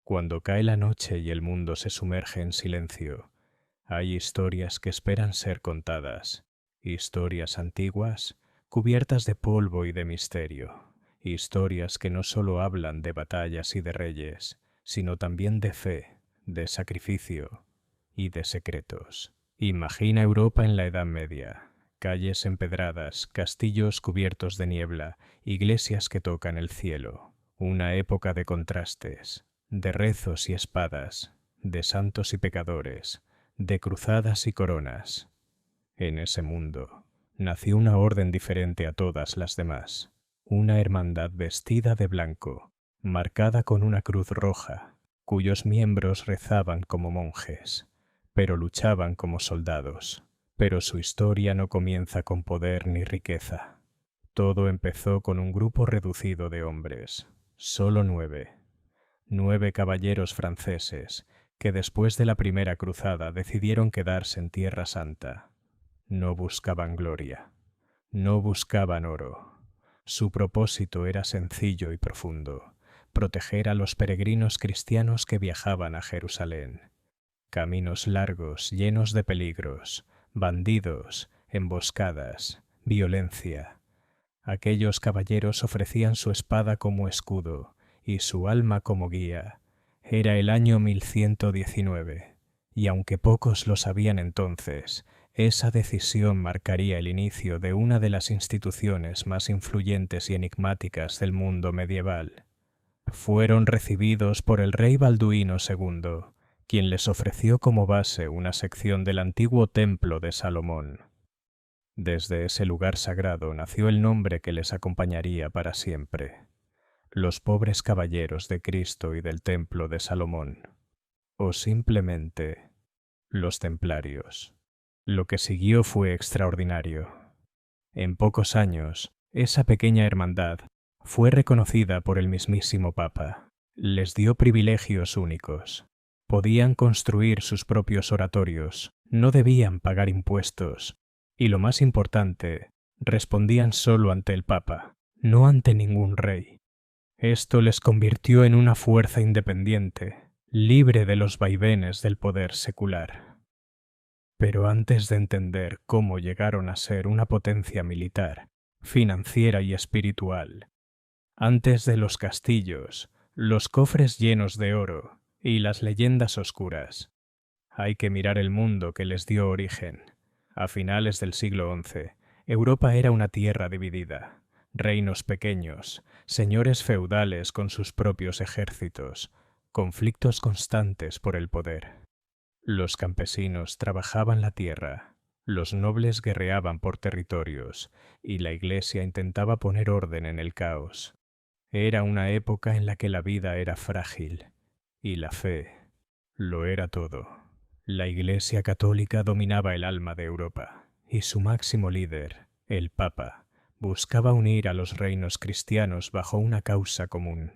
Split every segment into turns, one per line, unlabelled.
Cuando cae la noche y el mundo se sumerge en silencio, hay historias que esperan ser contadas, historias antiguas, cubiertas de polvo y de misterio, historias que no solo hablan de batallas y de reyes, sino también de fe, de sacrificio y de secretos. Imagina Europa en la Edad Media, calles empedradas, castillos cubiertos de niebla, iglesias que tocan el cielo, una época de contrastes, de rezos y espadas, de santos y pecadores, de cruzadas y coronas. En ese mundo nació una orden diferente a todas las demás, una hermandad vestida de blanco, marcada con una cruz roja, cuyos miembros rezaban como monjes, pero luchaban como soldados. Pero su historia no comienza con poder ni riqueza. Todo empezó con un grupo reducido de hombres, solo 9 caballeros franceses, que después de la primera cruzada decidieron quedarse en Tierra Santa. No buscaban gloria, no buscaban oro. Su propósito era sencillo y profundo: proteger a los peregrinos cristianos que viajaban a Jerusalén. Caminos largos, llenos de peligros, bandidos, emboscadas, violencia. Aquellos caballeros ofrecían su espada como escudo y su alma como guía. Era el año 1119, y aunque pocos lo sabían entonces, esa decisión marcaría el inicio de una de las instituciones más influyentes y enigmáticas del mundo medieval. Fueron recibidos por el rey Balduino II, quien les ofreció como base una sección del antiguo templo de Salomón. Desde ese lugar sagrado nació el nombre que les acompañaría para siempre: los pobres caballeros de Cristo y del templo de Salomón, o simplemente los templarios. Lo que siguió fue extraordinario. En pocos años, esa pequeña hermandad fue reconocida por el mismísimo Papa. Les dio privilegios únicos. Podían construir sus propios oratorios, no debían pagar impuestos, y lo más importante, respondían solo ante el Papa, no ante ningún rey. Esto les convirtió en una fuerza independiente, libre de los vaivenes del poder secular. Pero antes de entender cómo llegaron a ser una potencia militar, financiera y espiritual, antes de los castillos, los cofres llenos de oro y las leyendas oscuras, hay que mirar el mundo que les dio origen. A finales del siglo XI, Europa era una tierra dividida, reinos pequeños, señores feudales con sus propios ejércitos, conflictos constantes por el poder. Los campesinos trabajaban la tierra, los nobles guerreaban por territorios, y la Iglesia intentaba poner orden en el caos. Era una época en la que la vida era frágil, y la fe lo era todo. La Iglesia católica dominaba el alma de Europa, y su máximo líder, el Papa, buscaba unir a los reinos cristianos bajo una causa común.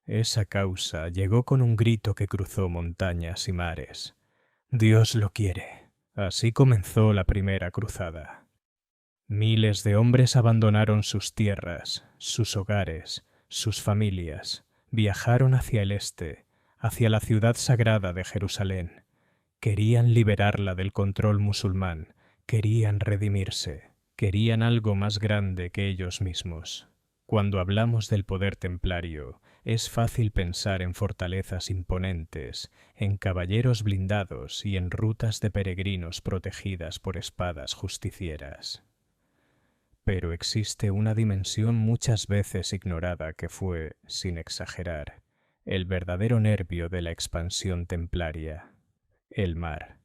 Esa causa llegó con un grito que cruzó montañas y mares: Dios lo quiere. Así comenzó la primera cruzada. Miles de hombres abandonaron sus tierras, sus hogares, sus familias, viajaron hacia el este, hacia la ciudad sagrada de Jerusalén. Querían liberarla del control musulmán, querían redimirse, querían algo más grande que ellos mismos. Cuando hablamos del poder templario, es fácil pensar en fortalezas imponentes, en caballeros blindados y en rutas de peregrinos protegidas por espadas justicieras. Pero existe una dimensión muchas veces ignorada que fue, sin exagerar, el verdadero nervio de la expansión templaria: el mar.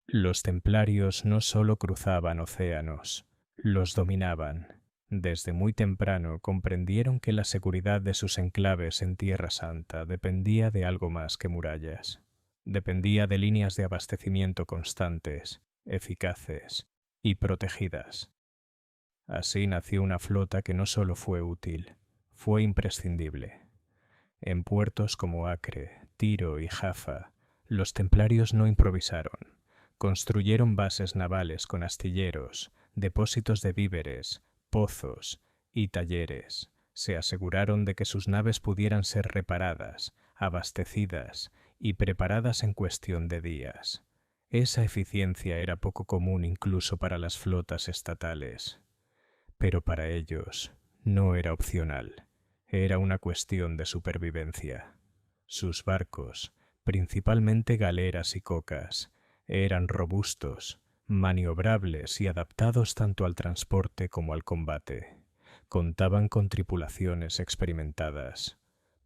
Los templarios no solo cruzaban océanos, los dominaban. Desde muy temprano comprendieron que la seguridad de sus enclaves en Tierra Santa dependía de algo más que murallas. Dependía de líneas de abastecimiento constantes, eficaces y protegidas. Así nació una flota que no solo fue útil, fue imprescindible. En puertos como Acre, Tiro y Jaffa, los templarios no improvisaron. Construyeron bases navales con astilleros, depósitos de víveres, pozos y talleres. Se aseguraron de que sus naves pudieran ser reparadas, abastecidas y preparadas en cuestión de días. Esa eficiencia era poco común incluso para las flotas estatales. Pero para ellos no era opcional, era una cuestión de supervivencia. Sus barcos, principalmente galeras y cocas, eran robustos, maniobrables y adaptados tanto al transporte como al combate. Contaban con tripulaciones experimentadas,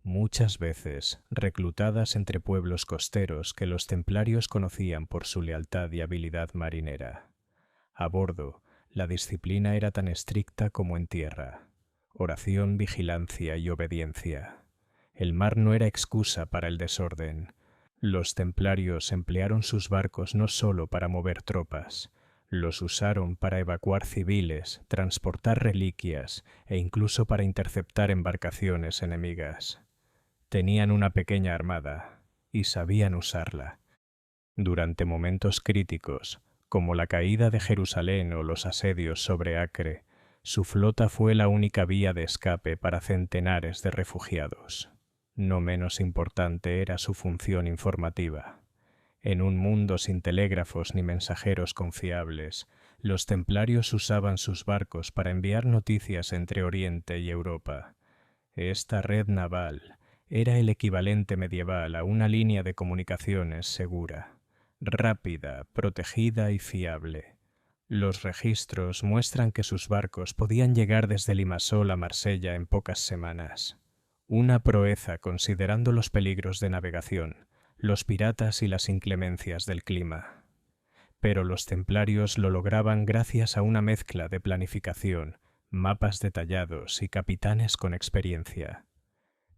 muchas veces reclutadas entre pueblos costeros que los templarios conocían por su lealtad y habilidad marinera. A bordo, la disciplina era tan estricta como en tierra: oración, vigilancia y obediencia. El mar no era excusa para el desorden. Los templarios emplearon sus barcos no solo para mover tropas, los usaron para evacuar civiles, transportar reliquias e incluso para interceptar embarcaciones enemigas. Tenían una pequeña armada y sabían usarla. Durante momentos críticos, como la caída de Jerusalén o los asedios sobre Acre, su flota fue la única vía de escape para centenares de refugiados. No menos importante era su función informativa. En un mundo sin telégrafos ni mensajeros confiables, los templarios usaban sus barcos para enviar noticias entre Oriente y Europa. Esta red naval era el equivalente medieval a una línea de comunicaciones segura, rápida, protegida y fiable. Los registros muestran que sus barcos podían llegar desde Limassol a Marsella en pocas semanas. Una proeza considerando los peligros de navegación, los piratas y las inclemencias del clima. Pero los templarios lo lograban gracias a una mezcla de planificación, mapas detallados y capitanes con experiencia.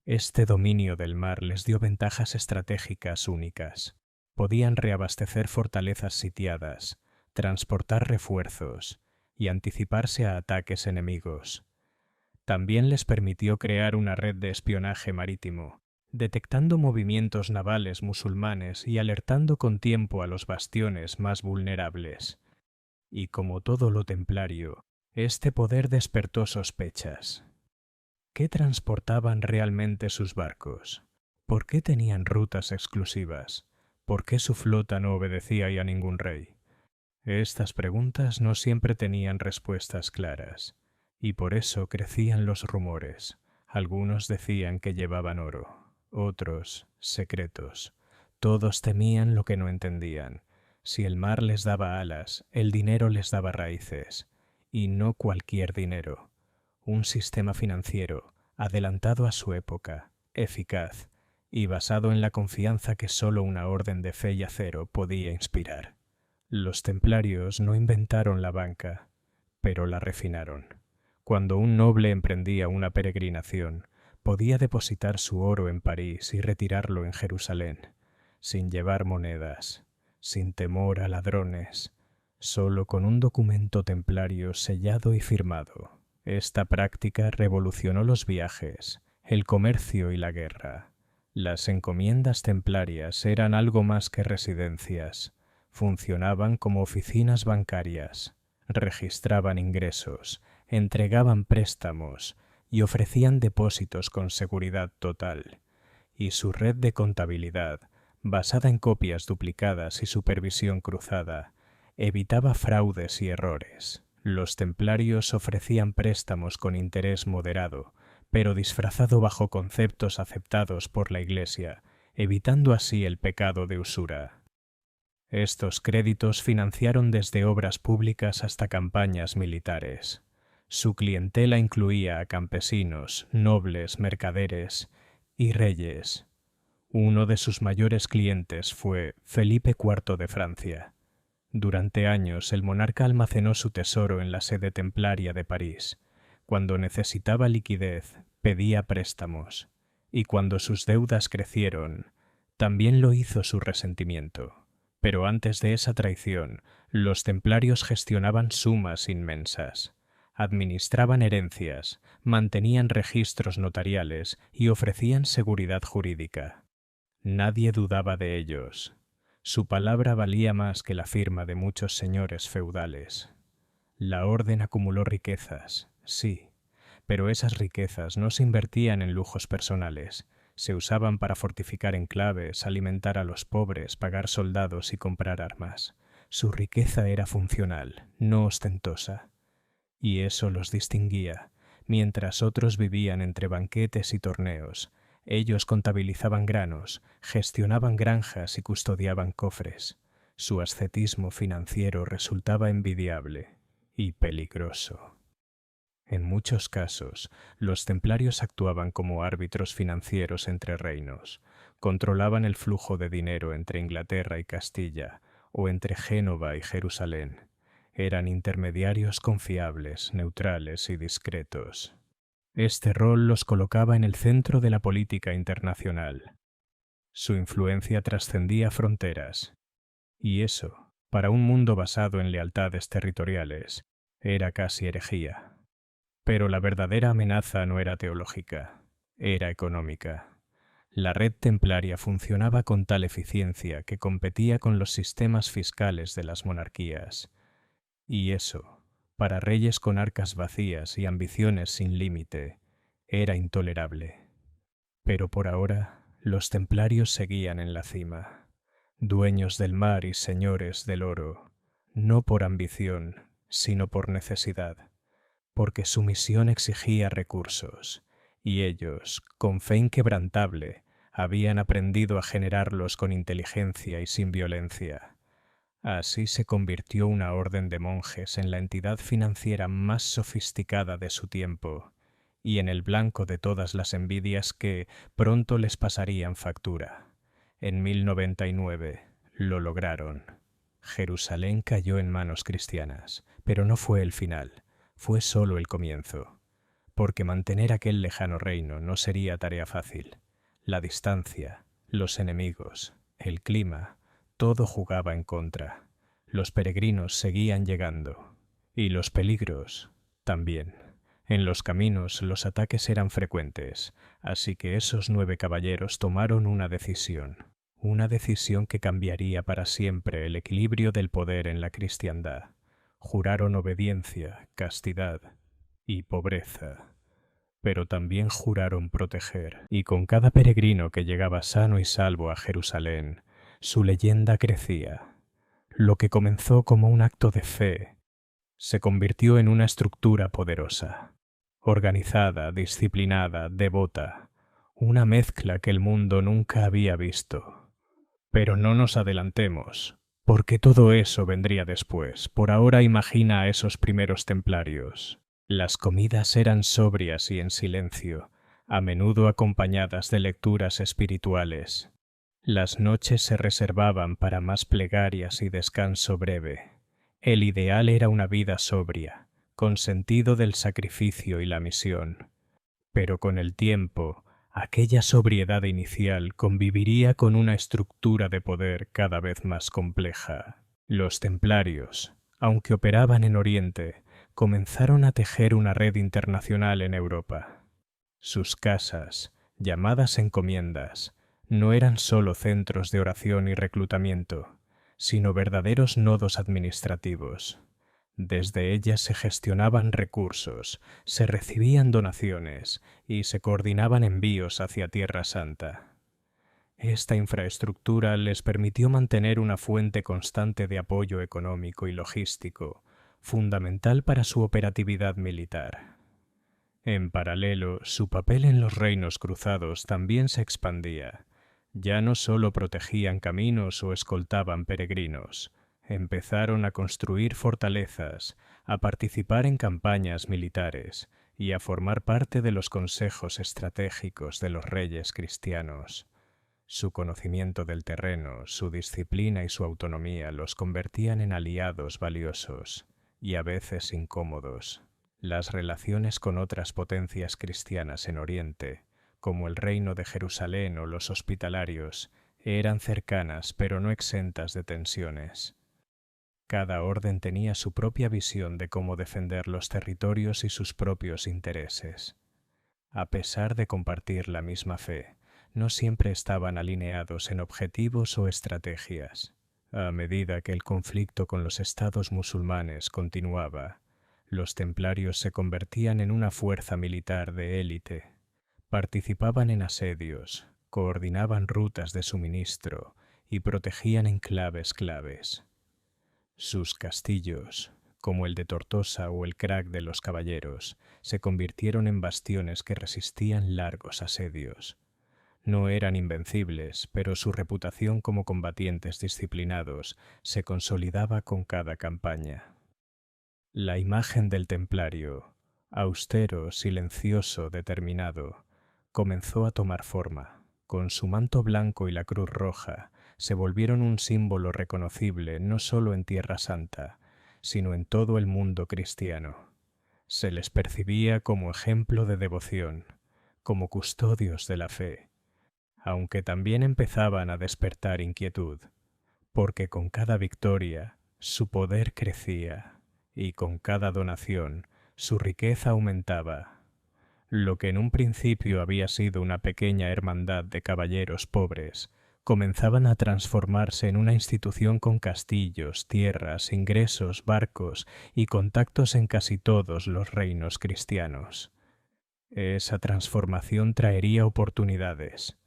Este dominio del mar les dio ventajas estratégicas únicas. Podían reabastecer fortalezas sitiadas, transportar refuerzos y anticiparse a ataques enemigos. También les permitió crear una red de espionaje marítimo, detectando movimientos navales musulmanes y alertando con tiempo a los bastiones más vulnerables. Y como todo lo templario, este poder despertó sospechas. ¿Qué transportaban realmente sus barcos? ¿Por qué tenían rutas exclusivas? ¿Por qué su flota no obedecía a ningún rey? Estas preguntas no siempre tenían respuestas claras, y por eso crecían los rumores. Algunos decían que llevaban oro, otros secretos. Todos temían lo que no entendían. Si el mar les daba alas, el dinero les daba raíces, y no cualquier dinero. Un sistema financiero adelantado a su época, eficaz y basado en la confianza que solo una orden de fe y acero podía inspirar. Los templarios no inventaron la banca, pero la refinaron. Cuando un noble emprendía una peregrinación, podía depositar su oro en París y retirarlo en Jerusalén, sin llevar monedas, sin temor a ladrones, solo con un documento templario sellado y firmado. Esta práctica revolucionó los viajes, el comercio y la guerra. Las encomiendas templarias eran algo más que residencias. Funcionaban como oficinas bancarias, registraban ingresos, entregaban préstamos y ofrecían depósitos con seguridad total. Y su red de contabilidad, basada en copias duplicadas y supervisión cruzada, evitaba fraudes y errores. Los templarios ofrecían préstamos con interés moderado, pero disfrazado bajo conceptos aceptados por la Iglesia, evitando así el pecado de usura. Estos créditos financiaron desde obras públicas hasta campañas militares. Su clientela incluía a campesinos, nobles, mercaderes y reyes. Uno de sus mayores clientes fue Felipe IV de Francia. Durante años el monarca almacenó su tesoro en la sede templaria de París. Cuando necesitaba liquidez, pedía préstamos, y cuando sus deudas crecieron, también lo hizo su resentimiento. Pero antes de esa traición, los templarios gestionaban sumas inmensas, administraban herencias, mantenían registros notariales y ofrecían seguridad jurídica. Nadie dudaba de ellos. Su palabra valía más que la firma de muchos señores feudales. La orden acumuló riquezas, sí, pero esas riquezas no se invertían en lujos personales, Se usaban para fortificar enclaves, alimentar a los pobres, pagar soldados y comprar armas. Su riqueza era funcional, no ostentosa. Y eso los distinguía. Mientras otros vivían entre banquetes y torneos, ellos contabilizaban granos, gestionaban granjas y custodiaban cofres. Su ascetismo financiero resultaba envidiable y peligroso. En muchos casos, los templarios actuaban como árbitros financieros entre reinos, controlaban el flujo de dinero entre Inglaterra y Castilla, o entre Génova y Jerusalén. Eran intermediarios confiables, neutrales y discretos. Este rol los colocaba en el centro de la política internacional. Su influencia trascendía fronteras, y eso, para un mundo basado en lealtades territoriales, era casi herejía. Pero la verdadera amenaza no era teológica, era económica. La red templaria funcionaba con tal eficiencia que competía con los sistemas fiscales de las monarquías. Y eso, para reyes con arcas vacías y ambiciones sin límite, era intolerable. Pero por ahora, los templarios seguían en la cima, dueños del mar y señores del oro, no por ambición, sino por necesidad, porque su misión exigía recursos, y ellos, con fe inquebrantable, habían aprendido a generarlos con inteligencia y sin violencia. Así se convirtió una orden de monjes en la entidad financiera más sofisticada de su tiempo, y en el blanco de todas las envidias que pronto les pasarían factura. En 1099 lo lograron. Jerusalén cayó en manos cristianas, pero no fue el final, fue solo el comienzo, porque mantener aquel lejano reino no sería tarea fácil. La distancia, los enemigos, el clima, todo jugaba en contra. Los peregrinos seguían llegando, y los peligros también. En los caminos los ataques eran frecuentes, así que esos 9 caballeros tomaron una decisión que cambiaría para siempre el equilibrio del poder en la cristiandad. Juraron obediencia, castidad y pobreza, pero también juraron proteger, y con cada peregrino que llegaba sano y salvo a Jerusalén, su leyenda crecía. Lo que comenzó como un acto de fe se convirtió en una estructura poderosa, organizada, disciplinada, devota, una mezcla que el mundo nunca había visto. Pero no nos adelantemos, porque todo eso vendría después. Por ahora imagina a esos primeros templarios. Las comidas eran sobrias y en silencio, a menudo acompañadas de lecturas espirituales. Las noches se reservaban para más plegarias y descanso breve. El ideal era una vida sobria, con sentido del sacrificio y la misión. Pero con el tiempo, aquella sobriedad inicial conviviría con una estructura de poder cada vez más compleja. Los templarios, aunque operaban en Oriente, comenzaron a tejer una red internacional en Europa. Sus casas, llamadas encomiendas, no eran solo centros de oración y reclutamiento, sino verdaderos nodos administrativos. Desde ellas se gestionaban recursos, se recibían donaciones y se coordinaban envíos hacia Tierra Santa. Esta infraestructura les permitió mantener una fuente constante de apoyo económico y logístico, fundamental para su operatividad militar. En paralelo, su papel en los reinos cruzados también se expandía. Ya no solo protegían caminos o escoltaban peregrinos, empezaron a construir fortalezas, a participar en campañas militares y a formar parte de los consejos estratégicos de los reyes cristianos. Su conocimiento del terreno, su disciplina y su autonomía los convertían en aliados valiosos y a veces incómodos. Las relaciones con otras potencias cristianas en Oriente, como el Reino de Jerusalén o los hospitalarios, eran cercanas pero no exentas de tensiones. Cada orden tenía su propia visión de cómo defender los territorios y sus propios intereses. A pesar de compartir la misma fe, no siempre estaban alineados en objetivos o estrategias. A medida que el conflicto con los estados musulmanes continuaba, los templarios se convertían en una fuerza militar de élite, Participaban en asedios, coordinaban rutas de suministro y protegían enclaves claves. Sus castillos, como el de Tortosa o el Crag de los Caballeros, se convirtieron en bastiones que resistían largos asedios. No eran invencibles, pero su reputación como combatientes disciplinados se consolidaba con cada campaña. La imagen del templario, austero, silencioso, determinado, comenzó a tomar forma. Con su manto blanco y la cruz roja, se volvieron un símbolo reconocible no solo en Tierra Santa, sino en todo el mundo cristiano. Se les percibía como ejemplo de devoción, como custodios de la fe, aunque también empezaban a despertar inquietud, porque con cada victoria su poder crecía y con cada donación su riqueza aumentaba. Lo que en un principio había sido una pequeña hermandad de caballeros pobres, comenzaban a transformarse en una institución con castillos, tierras, ingresos, barcos y contactos en casi todos los reinos cristianos. Esa transformación traería oportunidades,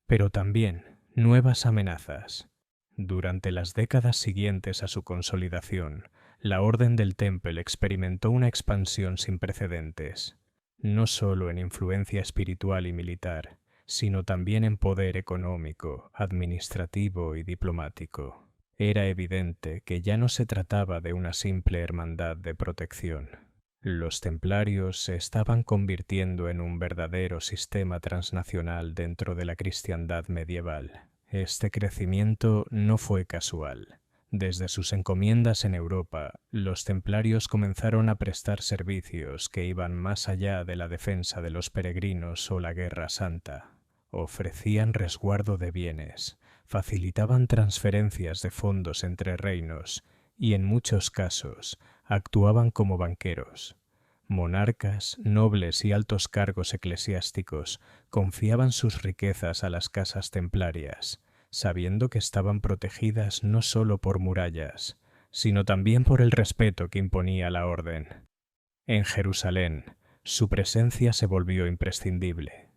pero también nuevas amenazas. Durante las décadas siguientes a su consolidación, la Orden del Temple experimentó una expansión sin precedentes, no solo en influencia espiritual y militar, sino también en poder económico, administrativo y diplomático. Era evidente que ya no se trataba de una simple hermandad de protección. Los templarios se estaban convirtiendo en un verdadero sistema transnacional dentro de la cristiandad medieval. Este crecimiento no fue casual. Desde sus encomiendas en Europa, los templarios comenzaron a prestar servicios que iban más allá de la defensa de los peregrinos o la guerra santa. Ofrecían resguardo de bienes, facilitaban transferencias de fondos entre reinos y, en muchos casos, actuaban como banqueros. Monarcas, nobles y altos cargos eclesiásticos confiaban sus riquezas a las casas templarias, sabiendo que estaban protegidas no solo por murallas, sino también por el respeto que imponía la orden. En Jerusalén, su presencia se volvió imprescindible.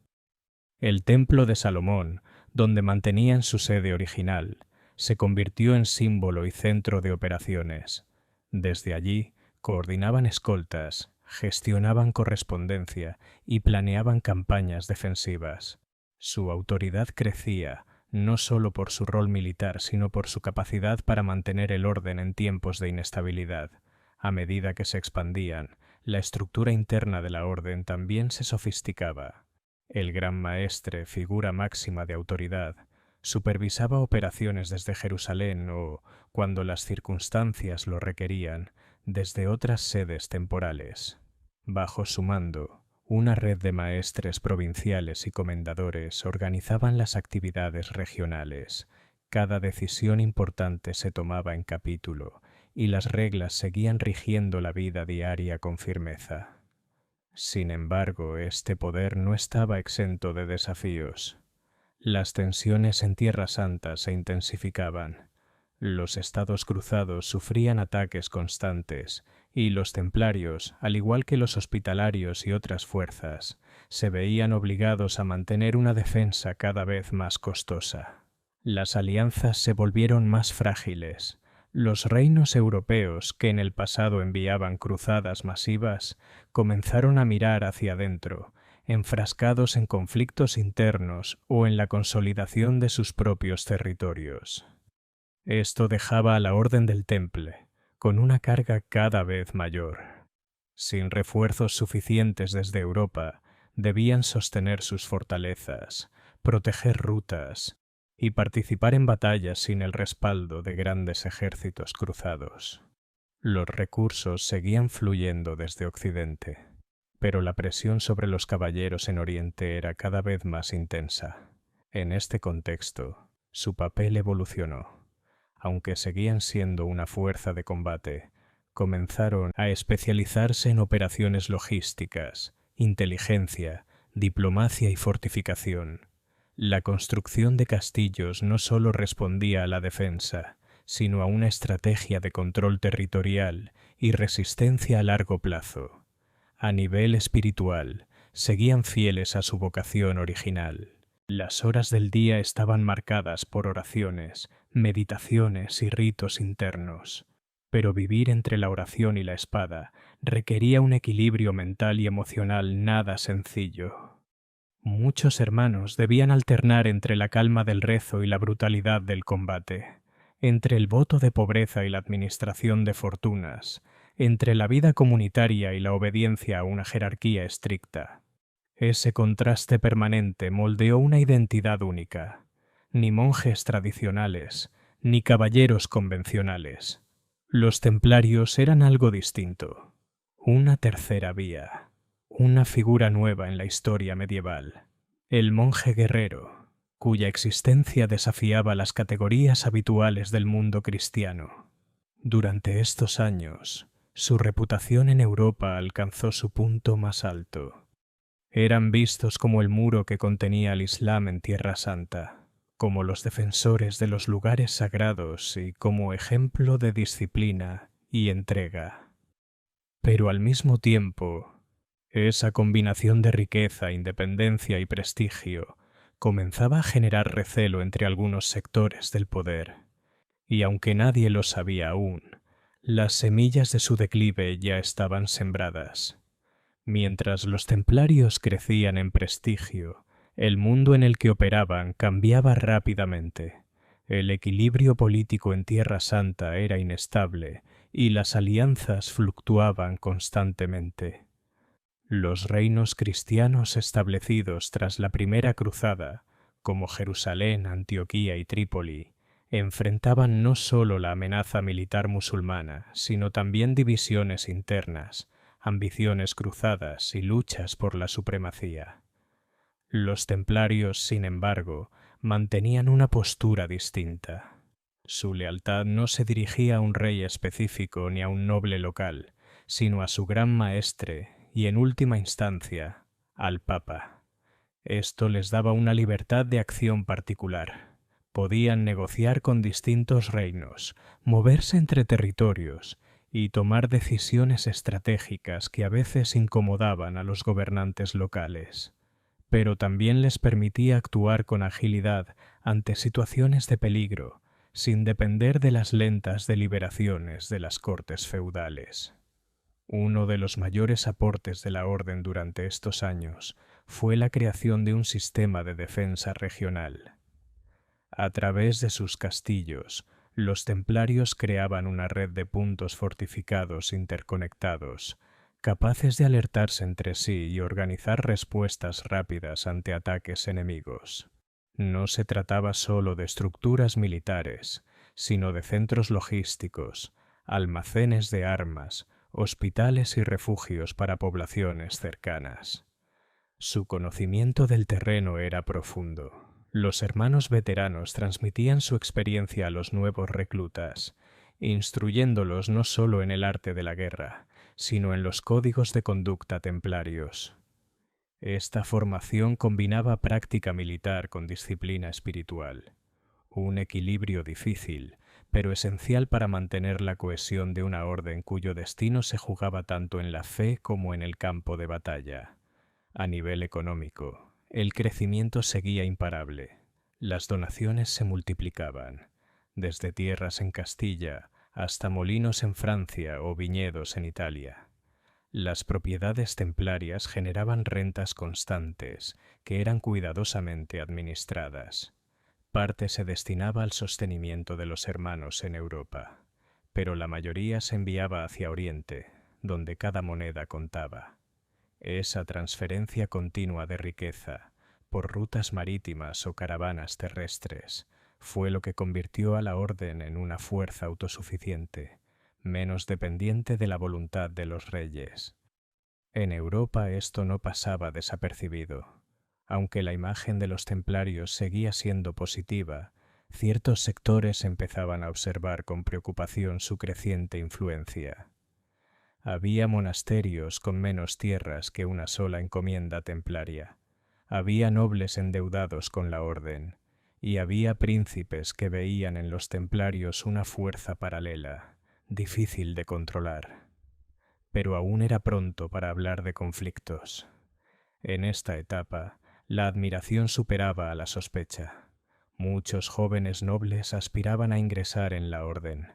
El Templo de Salomón, donde mantenían su sede original, se convirtió en símbolo y centro de operaciones. Desde allí, coordinaban escoltas, gestionaban correspondencia y planeaban campañas defensivas. Su autoridad crecía, no solo por su rol militar, sino por su capacidad para mantener el orden en tiempos de inestabilidad. A medida que se expandían, la estructura interna de la orden también se sofisticaba. El Gran Maestre, figura máxima de autoridad, supervisaba operaciones desde Jerusalén o, cuando las circunstancias lo requerían, desde otras sedes temporales. Bajo su mando, una red de maestres provinciales y comendadores organizaban las actividades regionales. Cada decisión importante se tomaba en capítulo y las reglas seguían rigiendo la vida diaria con firmeza. Sin embargo, este poder no estaba exento de desafíos. Las tensiones en Tierra Santa se intensificaban. Los estados cruzados sufrían ataques constantes y los templarios, al igual que los hospitalarios y otras fuerzas, se veían obligados a mantener una defensa cada vez más costosa. Las alianzas se volvieron más frágiles. Los reinos europeos, que en el pasado enviaban cruzadas masivas, comenzaron a mirar hacia adentro, enfrascados en conflictos internos o en la consolidación de sus propios territorios. Esto dejaba a la Orden del Temple con una carga cada vez mayor. Sin refuerzos suficientes desde Europa, debían sostener sus fortalezas, proteger rutas y participar en batallas sin el respaldo de grandes ejércitos cruzados. Los recursos seguían fluyendo desde Occidente, pero la presión sobre los caballeros en Oriente era cada vez más intensa. En este contexto, su papel evolucionó. Aunque seguían siendo una fuerza de combate, comenzaron a especializarse en operaciones logísticas, inteligencia, diplomacia y fortificación. La construcción de castillos no solo respondía a la defensa, sino a una estrategia de control territorial y resistencia a largo plazo. A nivel espiritual, seguían fieles a su vocación original. Las horas del día estaban marcadas por oraciones, meditaciones y ritos internos. Pero vivir entre la oración y la espada requería un equilibrio mental y emocional nada sencillo. Muchos hermanos debían alternar entre la calma del rezo y la brutalidad del combate, entre el voto de pobreza y la administración de fortunas, entre la vida comunitaria y la obediencia a una jerarquía estricta. Ese contraste permanente moldeó una identidad única. Ni monjes tradicionales, ni caballeros convencionales. Los templarios eran algo distinto. Una tercera vía. Una figura nueva en la historia medieval. El monje guerrero, cuya existencia desafiaba las categorías habituales del mundo cristiano. Durante estos años, su reputación en Europa alcanzó su punto más alto. Eran vistos como el muro que contenía al Islam en Tierra Santa, como los defensores de los lugares sagrados y como ejemplo de disciplina y entrega. Pero al mismo tiempo, esa combinación de riqueza, independencia y prestigio comenzaba a generar recelo entre algunos sectores del poder, y aunque nadie lo sabía aún, las semillas de su declive ya estaban sembradas. Mientras los templarios crecían en prestigio, el mundo en el que operaban cambiaba rápidamente. El equilibrio político en Tierra Santa era inestable y las alianzas fluctuaban constantemente. Los reinos cristianos establecidos tras la Primera Cruzada, como Jerusalén, Antioquía y Trípoli, enfrentaban no solo la amenaza militar musulmana, sino también divisiones internas, ambiciones cruzadas y luchas por la supremacía. Los templarios, sin embargo, mantenían una postura distinta. Su lealtad no se dirigía a un rey específico ni a un noble local, sino a su gran maestre y, en última instancia, al Papa. Esto les daba una libertad de acción particular. Podían negociar con distintos reinos, moverse entre territorios y tomar decisiones estratégicas que a veces incomodaban a los gobernantes locales. Pero también les permitía actuar con agilidad ante situaciones de peligro, sin depender de las lentas deliberaciones de las cortes feudales. Uno de los mayores aportes de la Orden durante estos años fue la creación de un sistema de defensa regional. A través de sus castillos, los templarios creaban una red de puntos fortificados interconectados, capaces de alertarse entre sí y organizar respuestas rápidas ante ataques enemigos. No se trataba solo de estructuras militares, sino de centros logísticos, almacenes de armas, hospitales y refugios para poblaciones cercanas. Su conocimiento del terreno era profundo. Los hermanos veteranos transmitían su experiencia a los nuevos reclutas, instruyéndolos no solo en el arte de la guerra, sino en los códigos de conducta templarios. Esta formación combinaba práctica militar con disciplina espiritual, un equilibrio difícil, pero esencial para mantener la cohesión de una orden cuyo destino se jugaba tanto en la fe como en el campo de batalla. A nivel económico, el crecimiento seguía imparable. Las donaciones se multiplicaban, desde tierras en Castilla hasta molinos en Francia o viñedos en Italia. Las propiedades templarias generaban rentas constantes que eran cuidadosamente administradas. Parte se destinaba al sostenimiento de los hermanos en Europa, pero la mayoría se enviaba hacia Oriente, donde cada moneda contaba. Esa transferencia continua de riqueza, por rutas marítimas o caravanas terrestres, fue lo que convirtió a la Orden en una fuerza autosuficiente, menos dependiente de la voluntad de los reyes. En Europa esto no pasaba desapercibido. Aunque la imagen de los templarios seguía siendo positiva, ciertos sectores empezaban a observar con preocupación su creciente influencia. Había monasterios con menos tierras que una sola encomienda templaria. Había nobles endeudados con la orden, y había príncipes que veían en los templarios una fuerza paralela, difícil de controlar. Pero aún era pronto para hablar de conflictos. En esta etapa, la admiración superaba a la sospecha. Muchos jóvenes nobles aspiraban a ingresar en la orden.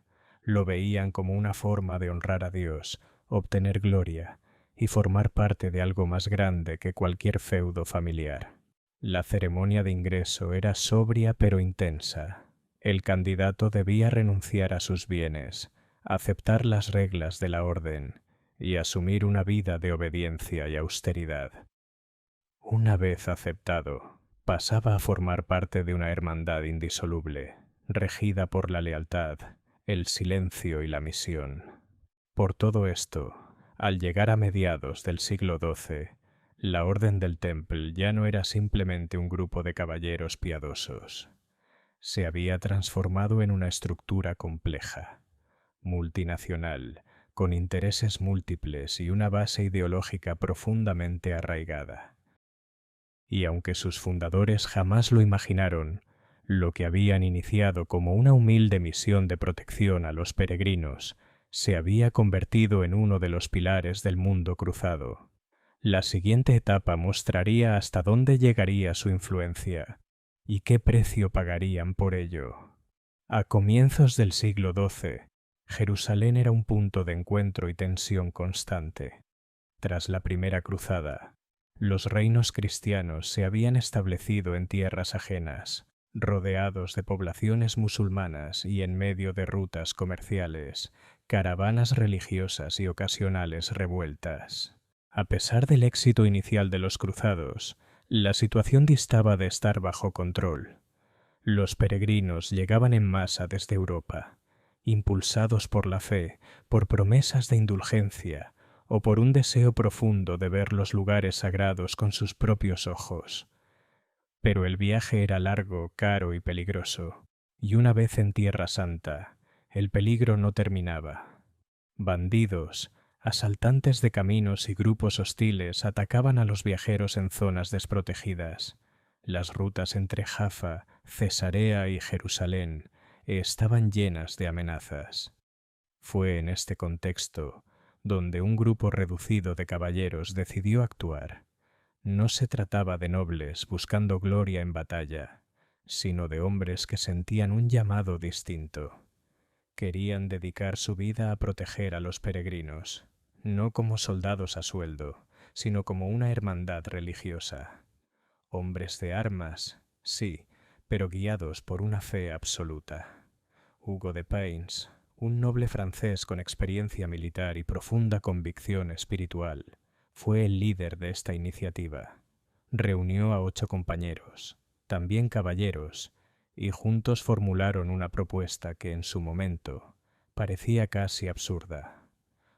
Lo veían como una forma de honrar a Dios, obtener gloria y formar parte de algo más grande que cualquier feudo familiar. La ceremonia de ingreso era sobria pero intensa. El candidato debía renunciar a sus bienes, aceptar las reglas de la orden y asumir una vida de obediencia y austeridad. Una vez aceptado, pasaba a formar parte de una hermandad indisoluble, regida por la lealtad, el silencio y la misión. Por todo esto, al llegar a mediados del siglo XII, la Orden del Temple ya no era simplemente un grupo de caballeros piadosos. Se había transformado en una estructura compleja, multinacional, con intereses múltiples y una base ideológica profundamente arraigada. Y aunque sus fundadores jamás lo imaginaron, lo que habían iniciado como una humilde misión de protección a los peregrinos se había convertido en uno de los pilares del mundo cruzado. La siguiente etapa mostraría hasta dónde llegaría su influencia y qué precio pagarían por ello. A comienzos del siglo XII, Jerusalén era un punto de encuentro y tensión constante. Tras la primera cruzada, los reinos cristianos se habían establecido en tierras ajenas, rodeados de poblaciones musulmanas y en medio de rutas comerciales, caravanas religiosas y ocasionales revueltas. A pesar del éxito inicial de los cruzados, la situación distaba de estar bajo control. Los peregrinos llegaban en masa desde Europa, impulsados por la fe, por promesas de indulgencia o por un deseo profundo de ver los lugares sagrados con sus propios ojos. Pero el viaje era largo, caro y peligroso, y una vez en Tierra Santa, el peligro no terminaba. Bandidos, asaltantes de caminos y grupos hostiles atacaban a los viajeros en zonas desprotegidas. Las rutas entre Jaffa, Cesarea y Jerusalén estaban llenas de amenazas. Fue en este contexto donde un grupo reducido de caballeros decidió actuar. No se trataba de nobles buscando gloria en batalla, sino de hombres que sentían un llamado distinto. Querían dedicar su vida a proteger a los peregrinos, no como soldados a sueldo, sino como una hermandad religiosa. Hombres de armas, sí, pero guiados por una fe absoluta. Hugo de Payns, un noble francés con experiencia militar y profunda convicción espiritual, fue el líder de esta iniciativa. Reunió a 8 compañeros, también caballeros, y juntos formularon una propuesta que en su momento parecía casi absurda: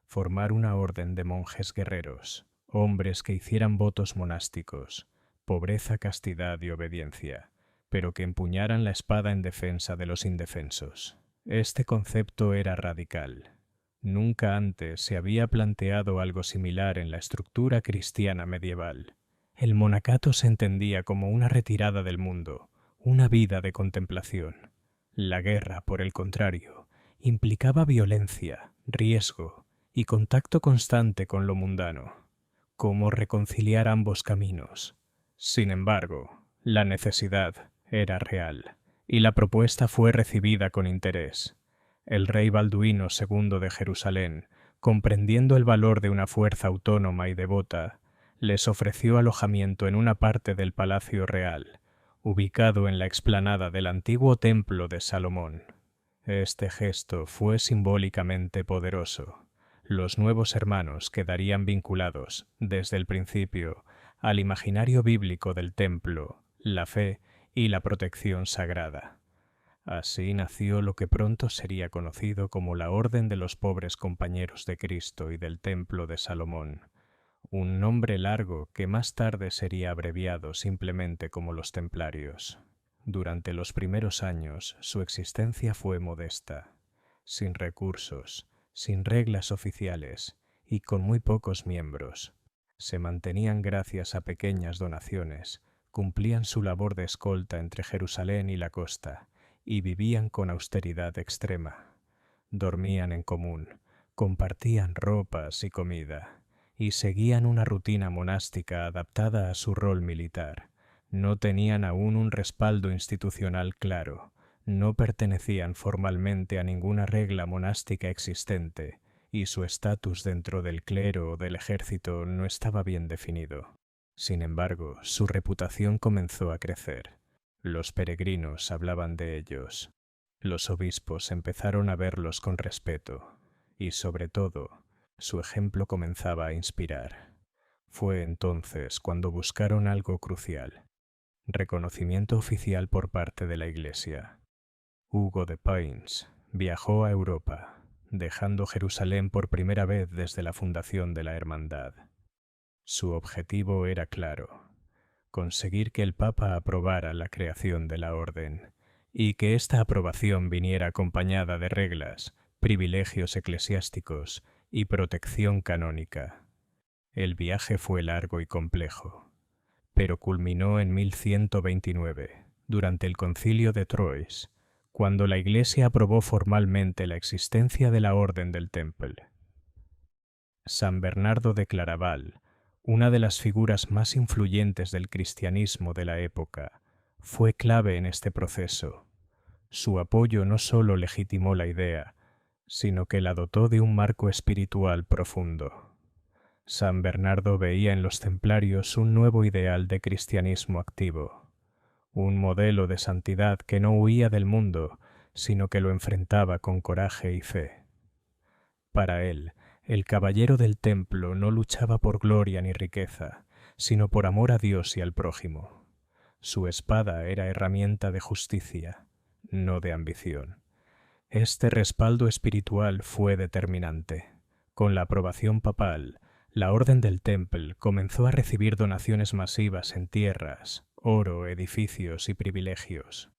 formar una orden de monjes guerreros, hombres que hicieran votos monásticos, pobreza, castidad y obediencia, pero que empuñaran la espada en defensa de los indefensos. Este concepto era radical. Nunca antes se había planteado algo similar en la estructura cristiana medieval. El monacato se entendía como una retirada del mundo, una vida de contemplación. La guerra, por el contrario, implicaba violencia, riesgo y contacto constante con lo mundano. ¿Cómo reconciliar ambos caminos? Sin embargo, la necesidad era real, y la propuesta fue recibida con interés. El rey Balduino II de Jerusalén, comprendiendo el valor de una fuerza autónoma y devota, les ofreció alojamiento en una parte del Palacio Real, ubicado en la explanada del antiguo Templo de Salomón. Este gesto fue simbólicamente poderoso. Los nuevos hermanos quedarían vinculados, desde el principio, al imaginario bíblico del templo, la fe y la protección sagrada. Así nació lo que pronto sería conocido como la Orden de los Pobres Compañeros de Cristo y del Templo de Salomón, un nombre largo que más tarde sería abreviado simplemente como los Templarios. Durante los primeros años, su existencia fue modesta, sin recursos, sin reglas oficiales y con muy pocos miembros. Se mantenían gracias a pequeñas donaciones, cumplían su labor de escolta entre Jerusalén y la costa, y vivían con austeridad extrema. Dormían en común, compartían ropas y comida, y seguían una rutina monástica adaptada a su rol militar. No tenían aún un respaldo institucional claro, no pertenecían formalmente a ninguna regla monástica existente, y su estatus dentro del clero o del ejército no estaba bien definido. Sin embargo, su reputación comenzó a crecer. Los peregrinos hablaban de ellos. Los obispos empezaron a verlos con respeto, y sobre todo, su ejemplo comenzaba a inspirar. Fue entonces cuando buscaron algo crucial: reconocimiento oficial por parte de la Iglesia. Hugo de Payns viajó a Europa, dejando Jerusalén por primera vez desde la fundación de la Hermandad. Su objetivo era claro: conseguir que el Papa aprobara la creación de la Orden, y que esta aprobación viniera acompañada de reglas, privilegios eclesiásticos y protección canónica. El viaje fue largo y complejo, pero culminó en 1129, durante el Concilio de Troyes, cuando la Iglesia aprobó formalmente la existencia de la Orden del Temple. San Bernardo de Claraval, una de las figuras más influyentes del cristianismo de la época, fue clave en este proceso. Su apoyo no solo legitimó la idea, sino que la dotó de un marco espiritual profundo. San Bernardo veía en los templarios un nuevo ideal de cristianismo activo, un modelo de santidad que no huía del mundo, sino que lo enfrentaba con coraje y fe. Para él, el caballero del templo no luchaba por gloria ni riqueza, sino por amor a Dios y al prójimo. Su espada era herramienta de justicia, no de ambición. Este respaldo espiritual fue determinante. Con la aprobación papal, la Orden del Temple comenzó a recibir donaciones masivas en tierras, oro, edificios y privilegios.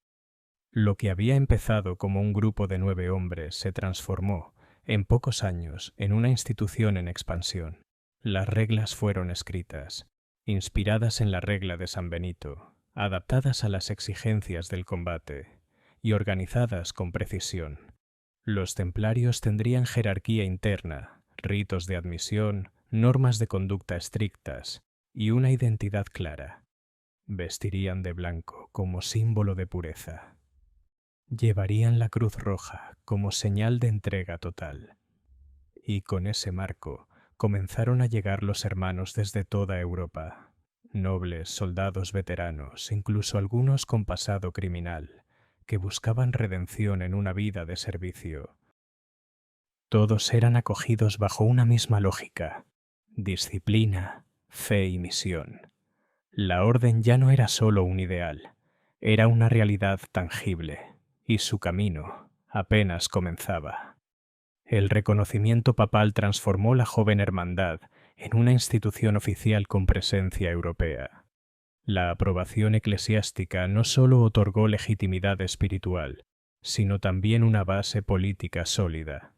Lo que había empezado como un grupo de 9 hombres se transformó, en pocos años, en una institución en expansión. Las reglas fueron escritas, inspiradas en la regla de San Benito, adaptadas a las exigencias del combate y organizadas con precisión. Los templarios tendrían jerarquía interna, ritos de admisión, normas de conducta estrictas y una identidad clara. Vestirían de blanco como símbolo de pureza. Llevarían la cruz roja como señal de entrega total. Y con ese marco comenzaron a llegar los hermanos desde toda Europa. Nobles, soldados veteranos, incluso algunos con pasado criminal, que buscaban redención en una vida de servicio. Todos eran acogidos bajo una misma lógica: disciplina, fe y misión. La orden ya no era solo un ideal, era una realidad tangible, y su camino apenas comenzaba. El reconocimiento papal transformó la joven hermandad en una institución oficial con presencia europea. La aprobación eclesiástica no solo otorgó legitimidad espiritual, sino también una base política sólida.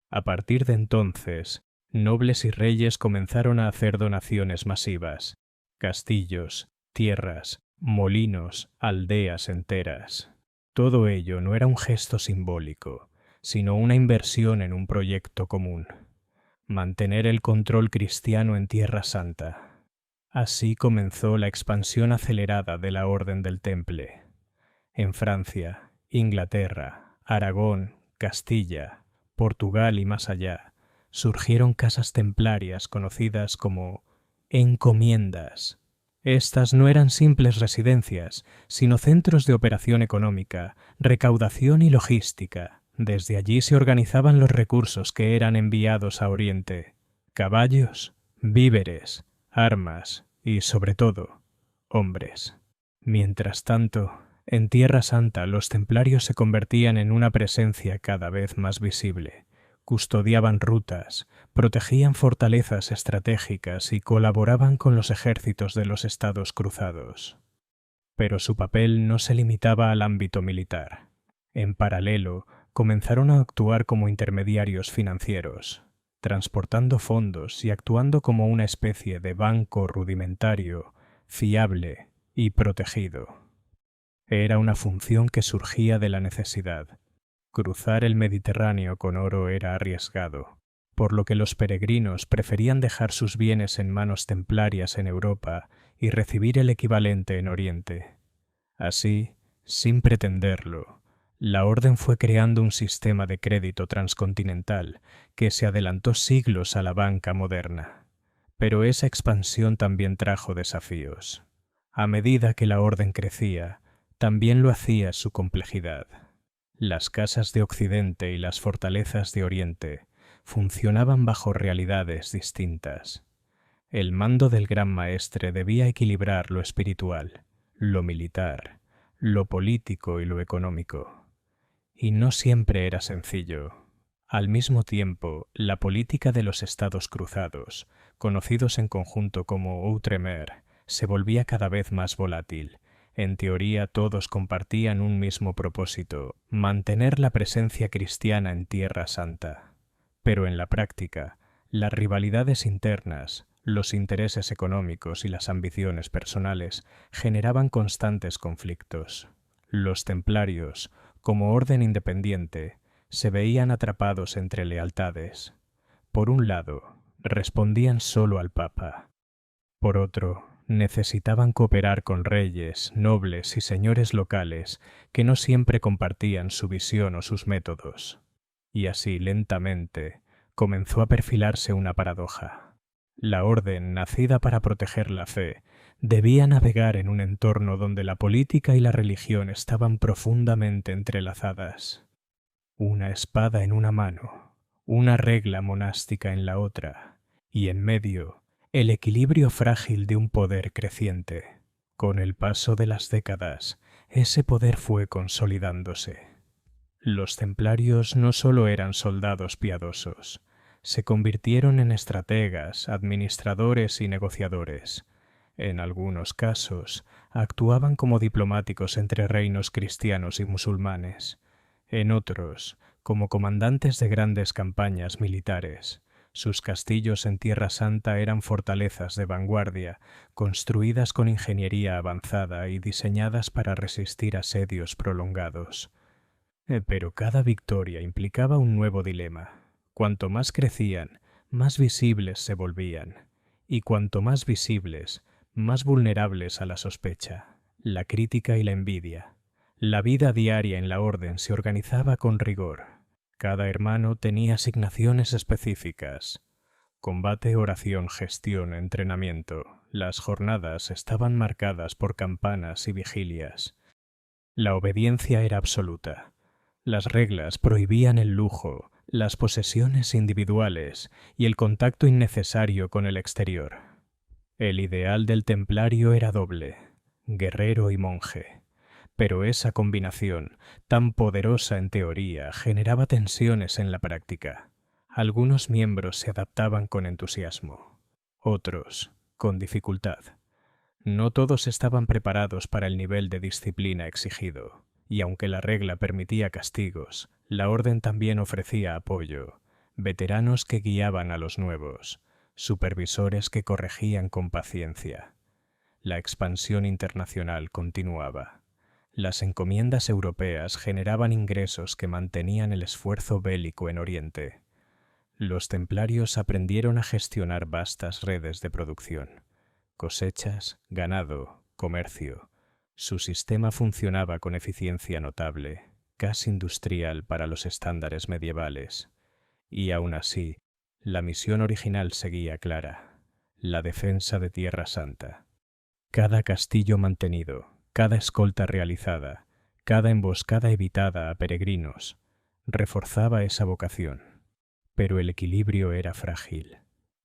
A partir de entonces, nobles y reyes comenzaron a hacer donaciones masivas: castillos, tierras, molinos, aldeas enteras. Todo ello no era un gesto simbólico, sino una inversión en un proyecto común: mantener el control cristiano en Tierra Santa. Así comenzó la expansión acelerada de la Orden del Temple. En Francia, Inglaterra, Aragón, Castilla, Portugal y más allá, surgieron casas templarias conocidas como encomiendas. Estas no eran simples residencias, sino centros de operación económica, recaudación y logística. Desde allí se organizaban los recursos que eran enviados a Oriente: caballos, víveres, armas y, sobre todo, hombres. Mientras tanto, en Tierra Santa los templarios se convertían en una presencia cada vez más visible. Custodiaban rutas, protegían fortalezas estratégicas y colaboraban con los ejércitos de los estados cruzados. Pero su papel no se limitaba al ámbito militar. En paralelo, comenzaron a actuar como intermediarios financieros, transportando fondos y actuando como una especie de banco rudimentario, fiable y protegido. Era una función que surgía de la necesidad. Cruzar el Mediterráneo con oro era arriesgado, por lo que los peregrinos preferían dejar sus bienes en manos templarias en Europa y recibir el equivalente en Oriente. Así, sin pretenderlo, la orden fue creando un sistema de crédito transcontinental que se adelantó siglos a la banca moderna. Pero esa expansión también trajo desafíos. A medida que la orden crecía, también lo hacía su complejidad. Las casas de Occidente y las fortalezas de Oriente funcionaban bajo realidades distintas. El mando del Gran Maestre debía equilibrar lo espiritual, lo militar, lo político y lo económico. Y no siempre era sencillo. Al mismo tiempo, la política de los Estados Cruzados, conocidos en conjunto como Outremer, se volvía cada vez más volátil. En teoría todos compartían un mismo propósito: mantener la presencia cristiana en Tierra Santa. Pero en la práctica, las rivalidades internas, los intereses económicos y las ambiciones personales generaban constantes conflictos. Los templarios, como orden independiente, se veían atrapados entre lealtades. Por un lado, respondían solo al Papa. Por otro, necesitaban cooperar con reyes, nobles y señores locales que no siempre compartían su visión o sus métodos. Y así, lentamente, comenzó a perfilarse una paradoja. La orden, nacida para proteger la fe, debía navegar en un entorno donde la política y la religión estaban profundamente entrelazadas. Una espada en una mano, una regla monástica en la otra, y en medio, el equilibrio frágil de un poder creciente. Con el paso de las décadas, ese poder fue consolidándose. Los templarios no solo eran soldados piadosos, se convirtieron en estrategas, administradores y negociadores. En algunos casos, actuaban como diplomáticos entre reinos cristianos y musulmanes. En otros, como comandantes de grandes campañas militares. Sus castillos en Tierra Santa eran fortalezas de vanguardia, construidas con ingeniería avanzada y diseñadas para resistir asedios prolongados. Pero cada victoria implicaba un nuevo dilema. Cuanto más crecían, más visibles se volvían, y cuanto más visibles, más vulnerables a la sospecha, la crítica y la envidia. La vida diaria en la orden se organizaba con rigor. Cada hermano tenía asignaciones específicas: combate, oración, gestión, entrenamiento. Las jornadas estaban marcadas por campanas y vigilias. La obediencia era absoluta. Las reglas prohibían el lujo, las posesiones individuales y el contacto innecesario con el exterior. El ideal del templario era doble: guerrero y monje. Pero esa combinación, tan poderosa en teoría, generaba tensiones en la práctica. Algunos miembros se adaptaban con entusiasmo, otros con dificultad. No todos estaban preparados para el nivel de disciplina exigido, y aunque la regla permitía castigos, la orden también ofrecía apoyo: veteranos que guiaban a los nuevos, supervisores que corregían con paciencia. La expansión internacional continuaba. Las encomiendas europeas generaban ingresos que mantenían el esfuerzo bélico en Oriente. Los templarios aprendieron a gestionar vastas redes de producción: cosechas, ganado, comercio. Su sistema funcionaba con eficiencia notable, casi industrial para los estándares medievales. Y aún así, la misión original seguía clara: la defensa de Tierra Santa. Cada castillo mantenido, cada escolta realizada, cada emboscada evitada a peregrinos, reforzaba esa vocación. Pero el equilibrio era frágil.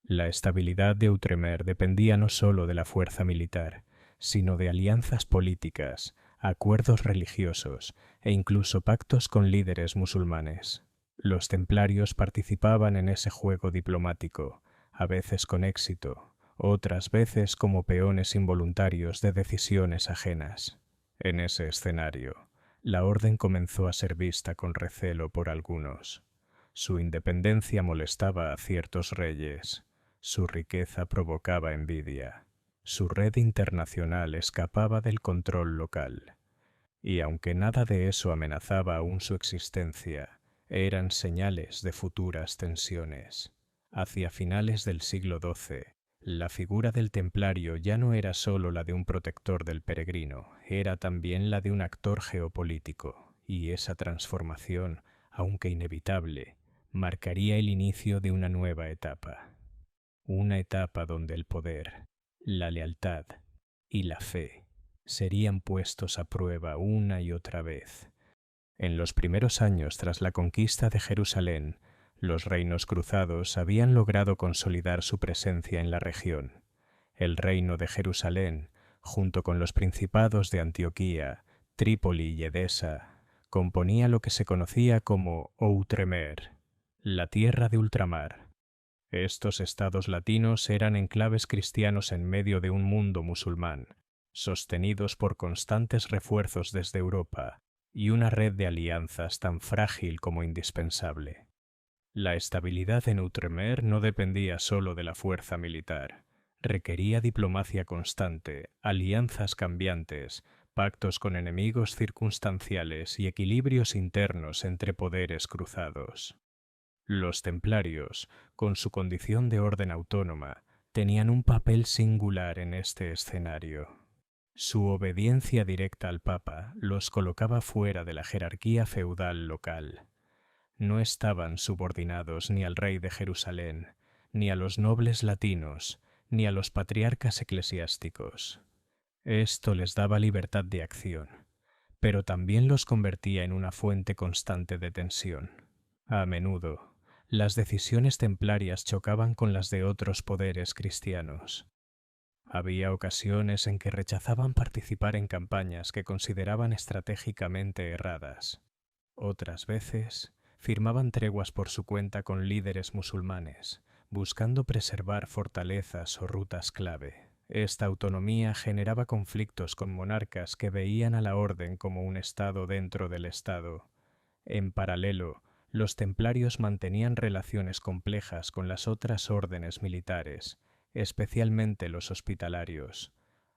La estabilidad de Outremer dependía no solo de la fuerza militar, sino de alianzas políticas, acuerdos religiosos e incluso pactos con líderes musulmanes. Los templarios participaban en ese juego diplomático, a veces con éxito, otras veces como peones involuntarios de decisiones ajenas. En ese escenario, la orden comenzó a ser vista con recelo por algunos. Su independencia molestaba a ciertos reyes, su riqueza provocaba envidia, su red internacional escapaba del control local. Y aunque nada de eso amenazaba aún su existencia, eran señales de futuras tensiones. Hacia finales del siglo XII, la figura del templario ya no era sólo la de un protector del peregrino, era también la de un actor geopolítico, y esa transformación, aunque inevitable, marcaría el inicio de una nueva etapa. Una etapa donde el poder, la lealtad y la fe serían puestos a prueba una y otra vez. En los primeros años tras la conquista de Jerusalén, los reinos cruzados habían logrado consolidar su presencia en la región. El reino de Jerusalén, junto con los principados de Antioquía, Trípoli y Edesa, componía lo que se conocía como Outremer, la tierra de ultramar. Estos estados latinos eran enclaves cristianos en medio de un mundo musulmán, sostenidos por constantes refuerzos desde Europa y una red de alianzas tan frágil como indispensable. La estabilidad en Outremer no dependía solo de la fuerza militar. Requería diplomacia constante, alianzas cambiantes, pactos con enemigos circunstanciales y equilibrios internos entre poderes cruzados. Los templarios, con su condición de orden autónoma, tenían un papel singular en este escenario. Su obediencia directa al Papa los colocaba fuera de la jerarquía feudal local. No estaban subordinados ni al rey de Jerusalén, ni a los nobles latinos, ni a los patriarcas eclesiásticos. Esto les daba libertad de acción, pero también los convertía en una fuente constante de tensión. A menudo, las decisiones templarias chocaban con las de otros poderes cristianos. Había ocasiones en que rechazaban participar en campañas que consideraban estratégicamente erradas. Otras veces, firmaban treguas por su cuenta con líderes musulmanes, buscando preservar fortalezas o rutas clave. Esta autonomía generaba conflictos con monarcas que veían a la orden como un estado dentro del estado. En paralelo, los templarios mantenían relaciones complejas con las otras órdenes militares, especialmente los hospitalarios.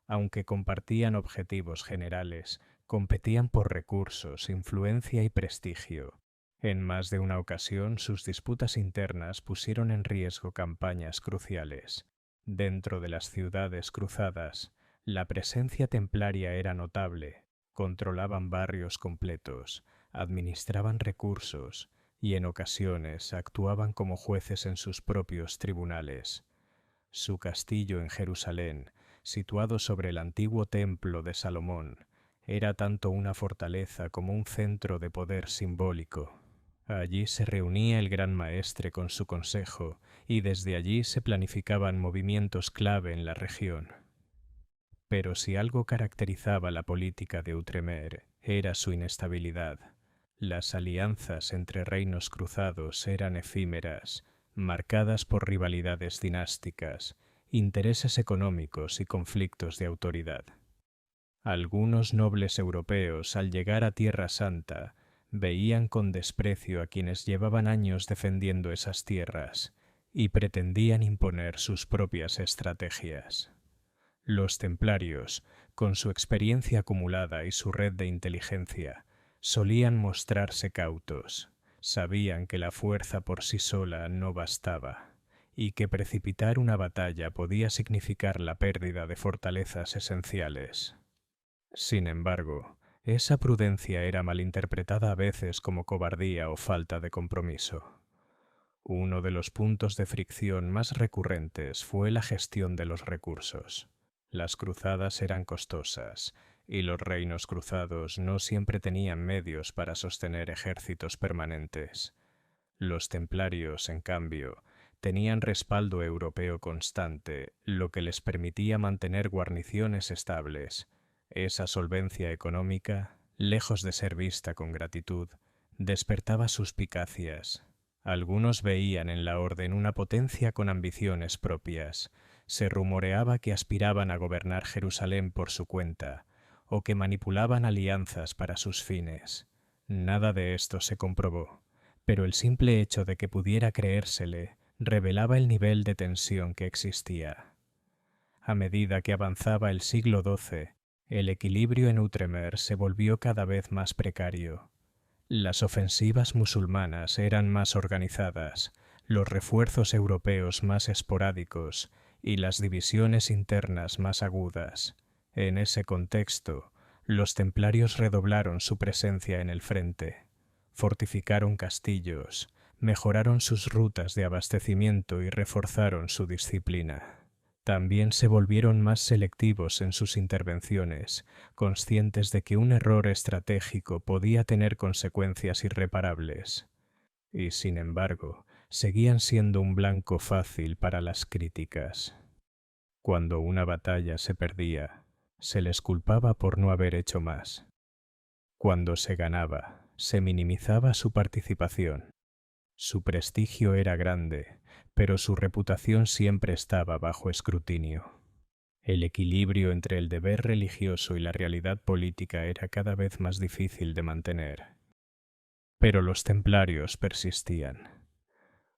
Aunque compartían objetivos generales, competían por recursos, influencia y prestigio. En más de una ocasión, sus disputas internas pusieron en riesgo campañas cruciales. Dentro de las ciudades cruzadas, la presencia templaria era notable. Controlaban barrios completos, administraban recursos y en ocasiones actuaban como jueces en sus propios tribunales. Su castillo en Jerusalén, situado sobre el antiguo templo de Salomón, era tanto una fortaleza como un centro de poder simbólico. Allí se reunía el Gran Maestre con su consejo y desde allí se planificaban movimientos clave en la región. Pero si algo caracterizaba la política de Outremer era su inestabilidad. Las alianzas entre reinos cruzados eran efímeras, marcadas por rivalidades dinásticas, intereses económicos y conflictos de autoridad. Algunos nobles europeos, al llegar a Tierra Santa, veían con desprecio a quienes llevaban años defendiendo esas tierras y pretendían imponer sus propias estrategias. Los templarios, con su experiencia acumulada y su red de inteligencia, solían mostrarse cautos. Sabían que la fuerza por sí sola no bastaba y que precipitar una batalla podía significar la pérdida de fortalezas esenciales. Sin embargo, esa prudencia era malinterpretada a veces como cobardía o falta de compromiso. Uno de los puntos de fricción más recurrentes fue la gestión de los recursos. Las cruzadas eran costosas, y los reinos cruzados no siempre tenían medios para sostener ejércitos permanentes. Los templarios, en cambio, tenían respaldo europeo constante, lo que les permitía mantener guarniciones estables. Esa solvencia económica, lejos de ser vista con gratitud, despertaba suspicacias. Algunos veían en la orden una potencia con ambiciones propias. Se rumoreaba que aspiraban a gobernar Jerusalén por su cuenta, o que manipulaban alianzas para sus fines. Nada de esto se comprobó, pero el simple hecho de que pudiera creérsele revelaba el nivel de tensión que existía. A medida que avanzaba el siglo XII, el equilibrio en Outremer se volvió cada vez más precario. Las ofensivas musulmanas eran más organizadas, los refuerzos europeos más esporádicos y las divisiones internas más agudas. En ese contexto, los templarios redoblaron su presencia en el frente, fortificaron castillos, mejoraron sus rutas de abastecimiento y reforzaron su disciplina. También se volvieron más selectivos en sus intervenciones, conscientes de que un error estratégico podía tener consecuencias irreparables. Y, sin embargo, seguían siendo un blanco fácil para las críticas. Cuando una batalla se perdía, se les culpaba por no haber hecho más. Cuando se ganaba, se minimizaba su participación. Su prestigio era grande, pero su reputación siempre estaba bajo escrutinio. El equilibrio entre el deber religioso y la realidad política era cada vez más difícil de mantener. Pero los templarios persistían.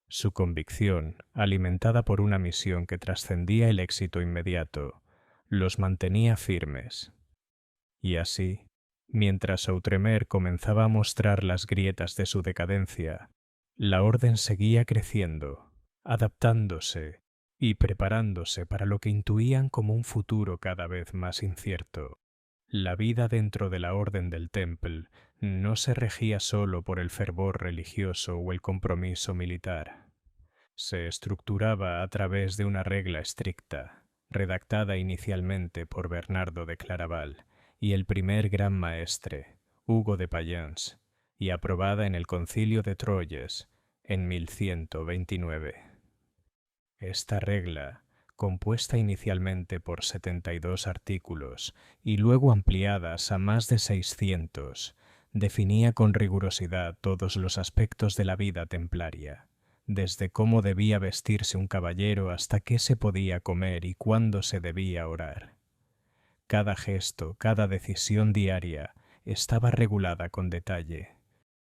Su convicción, alimentada por una misión que trascendía el éxito inmediato, los mantenía firmes. Y así, mientras Outremer comenzaba a mostrar las grietas de su decadencia, la orden seguía creciendo, adaptándose y preparándose para lo que intuían como un futuro cada vez más incierto. La vida dentro de la Orden del Temple no se regía solo por el fervor religioso o el compromiso militar. Se estructuraba a través de una regla estricta, redactada inicialmente por Bernardo de Claraval y el primer gran maestre, Hugo de Payens, y aprobada en el Concilio de Troyes en 1129. Esta regla, compuesta inicialmente por 72 artículos y luego ampliadas a más de 600, definía con rigurosidad todos los aspectos de la vida templaria, desde cómo debía vestirse un caballero hasta qué se podía comer y cuándo se debía orar. Cada gesto, cada decisión diaria estaba regulada con detalle.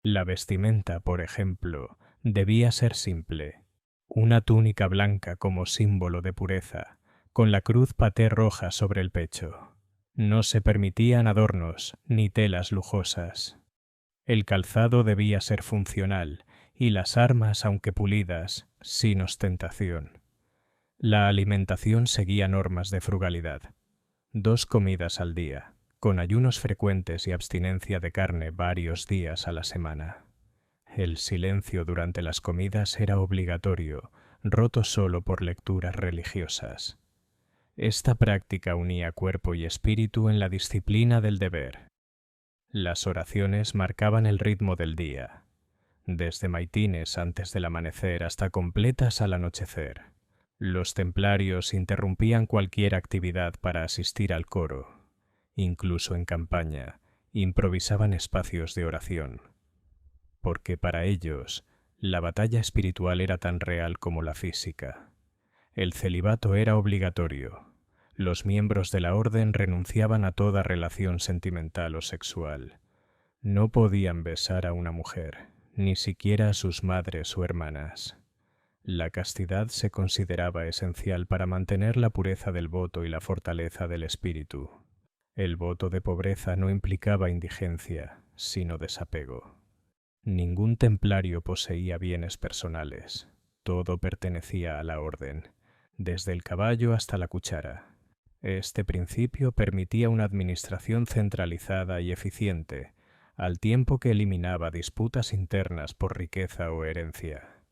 La vestimenta, por ejemplo, debía ser simple. Una túnica blanca como símbolo de pureza, con la cruz paté roja sobre el pecho. No se permitían adornos ni telas lujosas. El calzado debía ser funcional y las armas, aunque pulidas, sin ostentación. La alimentación seguía normas de frugalidad. 2 comidas al día, con ayunos frecuentes y abstinencia de carne varios días a la semana. El silencio durante las comidas era obligatorio, roto solo por lecturas religiosas. Esta práctica unía cuerpo y espíritu en la disciplina del deber. Las oraciones marcaban el ritmo del día, desde maitines antes del amanecer hasta completas al anochecer. Los templarios interrumpían cualquier actividad para asistir al coro. Incluso en campaña, improvisaban espacios de oración. Porque para ellos, la batalla espiritual era tan real como la física. El celibato era obligatorio. Los miembros de la orden renunciaban a toda relación sentimental o sexual. No podían besar a una mujer, ni siquiera a sus madres o hermanas. La castidad se consideraba esencial para mantener la pureza del voto y la fortaleza del espíritu. El voto de pobreza no implicaba indigencia, sino desapego. Ningún templario poseía bienes personales. Todo pertenecía a la orden, desde el caballo hasta la cuchara. Este principio permitía una administración centralizada y eficiente, al tiempo que eliminaba disputas internas por riqueza o herencia.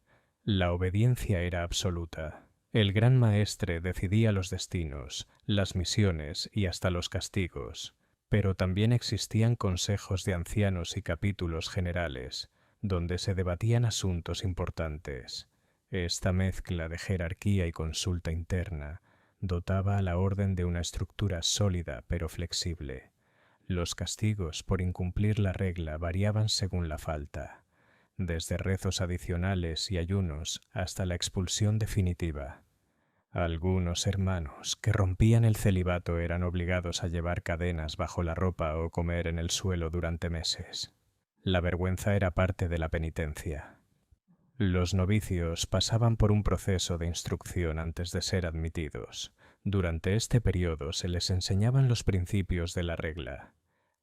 La obediencia era absoluta. El gran maestre decidía los destinos, las misiones y hasta los castigos, pero también existían consejos de ancianos y capítulos generales, donde se debatían asuntos importantes. Esta mezcla de jerarquía y consulta interna dotaba a la orden de una estructura sólida pero flexible. Los castigos por incumplir la regla variaban según la falta, desde rezos adicionales y ayunos hasta la expulsión definitiva. Algunos hermanos que rompían el celibato eran obligados a llevar cadenas bajo la ropa o comer en el suelo durante meses. La vergüenza era parte de la penitencia. Los novicios pasaban por un proceso de instrucción antes de ser admitidos. Durante este periodo se les enseñaban los principios de la regla,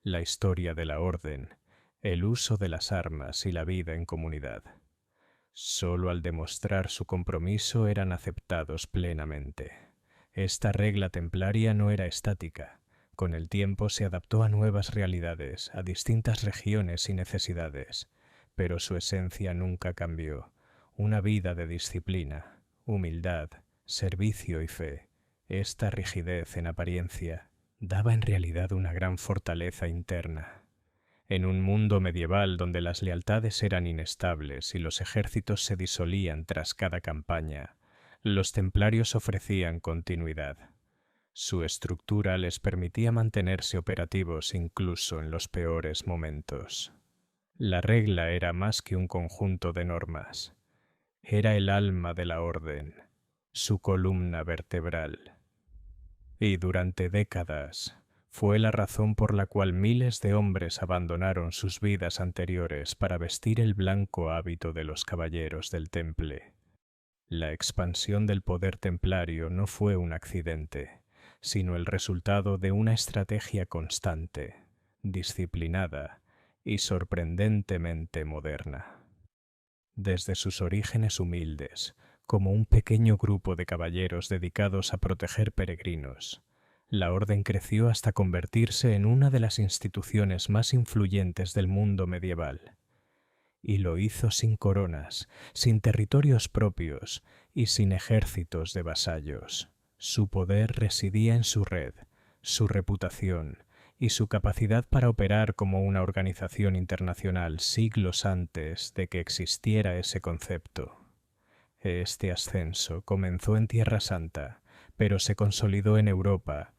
la historia de la orden, el uso de las armas y la vida en comunidad. Solo al demostrar su compromiso eran aceptados plenamente. Esta regla templaria no era estática. Con el tiempo se adaptó a nuevas realidades, a distintas regiones y necesidades, pero su esencia nunca cambió. Una vida de disciplina, humildad, servicio y fe. Esta rigidez en apariencia daba en realidad una gran fortaleza interna. En un mundo medieval donde las lealtades eran inestables y los ejércitos se disolían tras cada campaña, los templarios ofrecían continuidad. Su estructura les permitía mantenerse operativos incluso en los peores momentos. La regla era más que un conjunto de normas. Era el alma de la orden, su columna vertebral. Y durante décadas fue la razón por la cual miles de hombres abandonaron sus vidas anteriores para vestir el blanco hábito de los caballeros del Temple. La expansión del poder templario no fue un accidente, sino el resultado de una estrategia constante, disciplinada y sorprendentemente moderna. Desde sus orígenes humildes, como un pequeño grupo de caballeros dedicados a proteger peregrinos, la orden creció hasta convertirse en una de las instituciones más influyentes del mundo medieval. Y lo hizo sin coronas, sin territorios propios y sin ejércitos de vasallos. Su poder residía en su red, su reputación y su capacidad para operar como una organización internacional siglos antes de que existiera ese concepto. Este ascenso comenzó en Tierra Santa, pero se consolidó en Europa.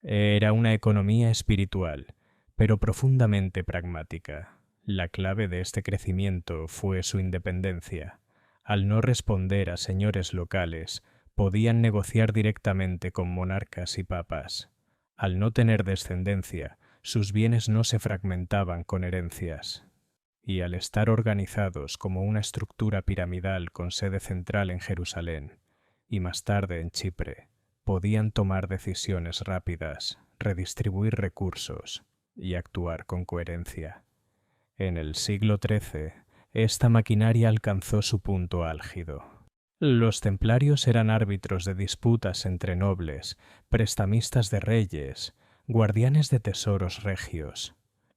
Era una economía espiritual, pero profundamente pragmática. La clave de este crecimiento fue su independencia. Al no responder a señores locales, podían negociar directamente con monarcas y papas. Al no tener descendencia, sus bienes no se fragmentaban con herencias. Y al estar organizados como una estructura piramidal con sede central en Jerusalén y más tarde en Chipre, podían tomar decisiones rápidas, redistribuir recursos y actuar con coherencia. En el siglo XIII, esta maquinaria alcanzó su punto álgido. Los templarios eran árbitros de disputas entre nobles, prestamistas de reyes, guardianes de tesoros regios.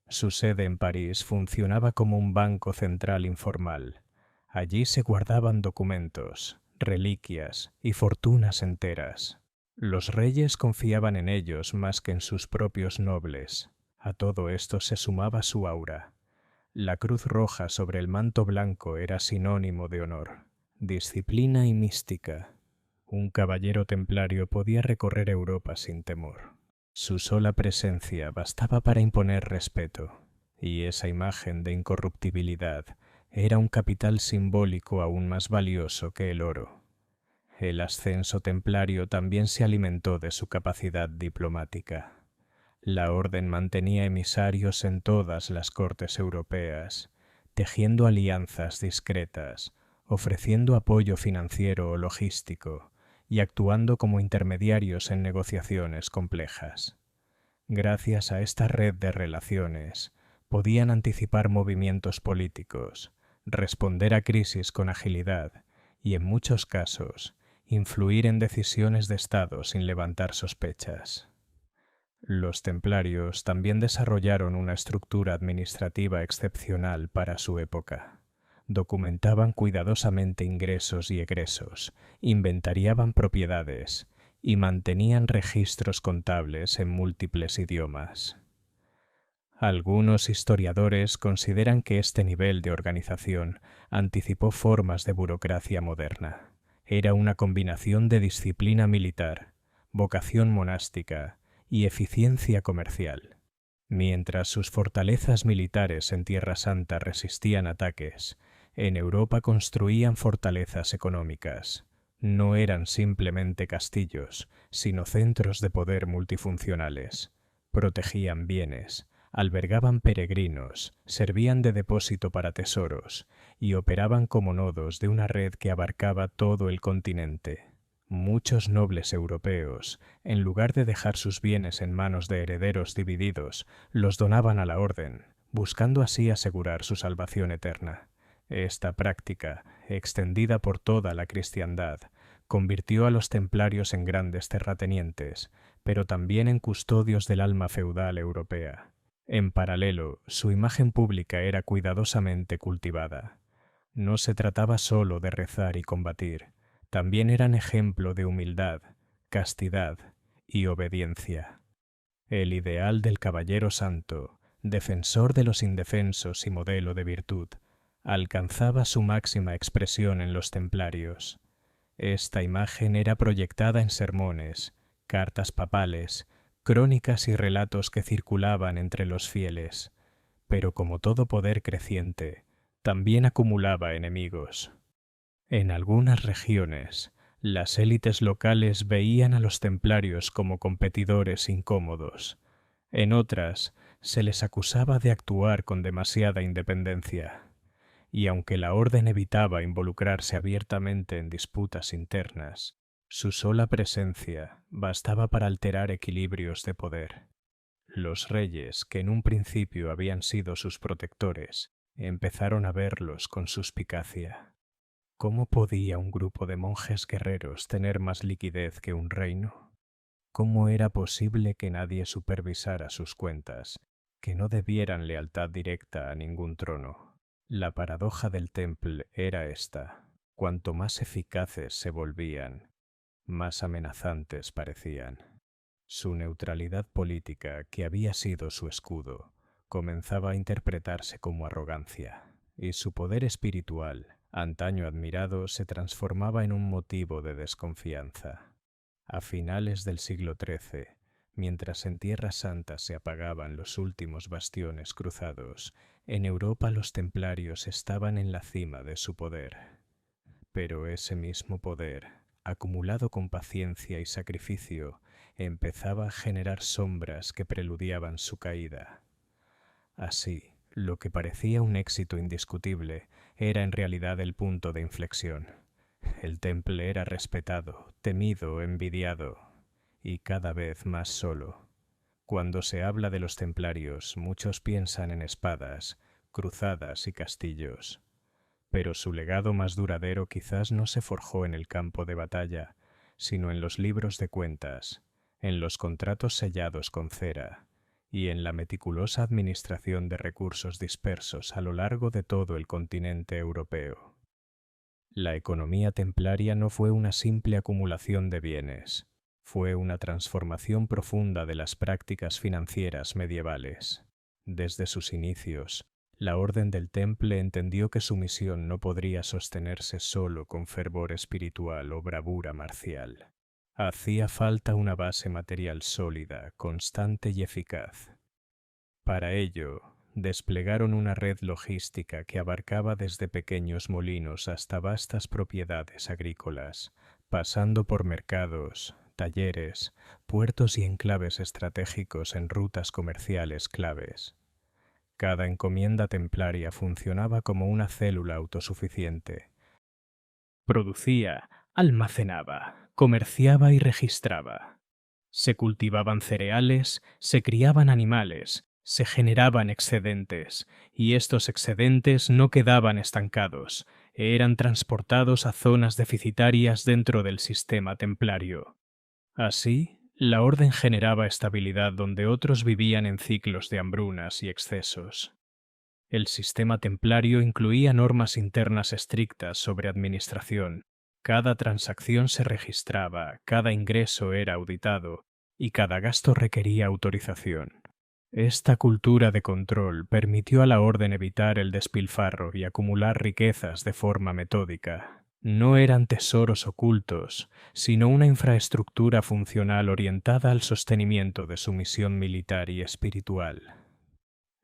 Su sede en París funcionaba como un banco central informal. Allí se guardaban documentos, reliquias y fortunas enteras. Los reyes confiaban en ellos más que en sus propios nobles. A todo esto se sumaba su aura. La cruz roja sobre el manto blanco era sinónimo de honor, disciplina y mística. Un caballero templario podía recorrer Europa sin temor. Su sola presencia bastaba para imponer respeto, y esa imagen de incorruptibilidad era un capital simbólico aún más valioso que el oro. El ascenso templario también se alimentó de su capacidad diplomática. La orden mantenía emisarios en todas las cortes europeas, tejiendo alianzas discretas, ofreciendo apoyo financiero o logístico y actuando como intermediarios en negociaciones complejas. Gracias a esta red de relaciones, podían anticipar movimientos políticos, responder a crisis con agilidad y, en muchos casos, influir en decisiones de Estado sin levantar sospechas. Los templarios también desarrollaron una estructura administrativa excepcional para su época. Documentaban cuidadosamente ingresos y egresos, inventariaban propiedades y mantenían registros contables en múltiples idiomas. Algunos historiadores consideran que este nivel de organización anticipó formas de burocracia moderna. Era una combinación de disciplina militar, vocación monástica y eficiencia comercial. Mientras sus fortalezas militares en Tierra Santa resistían ataques, en Europa construían fortalezas económicas. No eran simplemente castillos, sino centros de poder multifuncionales. Protegían bienes, albergaban peregrinos, servían de depósito para tesoros y operaban como nodos de una red que abarcaba todo el continente. Muchos nobles europeos, en lugar de dejar sus bienes en manos de herederos divididos, los donaban a la orden, buscando así asegurar su salvación eterna. Esta práctica, extendida por toda la cristiandad, convirtió a los templarios en grandes terratenientes, pero también en custodios del alma feudal europea. En paralelo, su imagen pública era cuidadosamente cultivada. No se trataba solo de rezar y combatir, también eran ejemplo de humildad, castidad y obediencia. El ideal del caballero santo, defensor de los indefensos y modelo de virtud, alcanzaba su máxima expresión en los templarios. Esta imagen era proyectada en sermones, cartas papales, crónicas y relatos que circulaban entre los fieles, pero como todo poder creciente, también acumulaba enemigos. En algunas regiones, las élites locales veían a los templarios como competidores incómodos. En otras, se les acusaba de actuar con demasiada independencia. Y aunque la orden evitaba involucrarse abiertamente en disputas internas, su sola presencia bastaba para alterar equilibrios de poder. Los reyes, que en un principio habían sido sus protectores, empezaron a verlos con suspicacia. ¿Cómo podía un grupo de monjes guerreros tener más liquidez que un reino? ¿Cómo era posible que nadie supervisara sus cuentas, que no debieran lealtad directa a ningún trono? La paradoja del Temple era esta: cuanto más eficaces se volvían, más amenazantes parecían. Su neutralidad política, que había sido su escudo, comenzaba a interpretarse como arrogancia, y su poder espiritual, antaño admirado, se transformaba en un motivo de desconfianza. A finales del siglo XIII, mientras en Tierra Santa se apagaban los últimos bastiones cruzados, en Europa los templarios estaban en la cima de su poder. Pero ese mismo poder, acumulado con paciencia y sacrificio, empezaba a generar sombras que preludiaban su caída. Así, lo que parecía un éxito indiscutible era en realidad el punto de inflexión. El Temple era respetado, temido, envidiado, y cada vez más solo. Cuando se habla de los templarios, muchos piensan en espadas, cruzadas y castillos. Pero su legado más duradero quizás no se forjó en el campo de batalla, sino en los libros de cuentas, en los contratos sellados con cera y en la meticulosa administración de recursos dispersos a lo largo de todo el continente europeo. La economía templaria no fue una simple acumulación de bienes, fue una transformación profunda de las prácticas financieras medievales. Desde sus inicios, la Orden del Temple entendió que su misión no podría sostenerse solo con fervor espiritual o bravura marcial. Hacía falta una base material sólida, constante y eficaz. Para ello, desplegaron una red logística que abarcaba desde pequeños molinos hasta vastas propiedades agrícolas, pasando por mercados, talleres, puertos y enclaves estratégicos en rutas comerciales claves. Cada encomienda templaria funcionaba como una célula autosuficiente. Producía, almacenaba, comerciaba y registraba. Se cultivaban cereales, se criaban animales, se generaban excedentes, y estos excedentes no quedaban estancados, eran transportados a zonas deficitarias dentro del sistema templario. Así, la orden generaba estabilidad donde otros vivían en ciclos de hambrunas y excesos. El sistema templario incluía normas internas estrictas sobre administración. Cada transacción se registraba, cada ingreso era auditado y cada gasto requería autorización. Esta cultura de control permitió a la orden evitar el despilfarro y acumular riquezas de forma metódica. No eran tesoros ocultos, sino una infraestructura funcional orientada al sostenimiento de su misión militar y espiritual.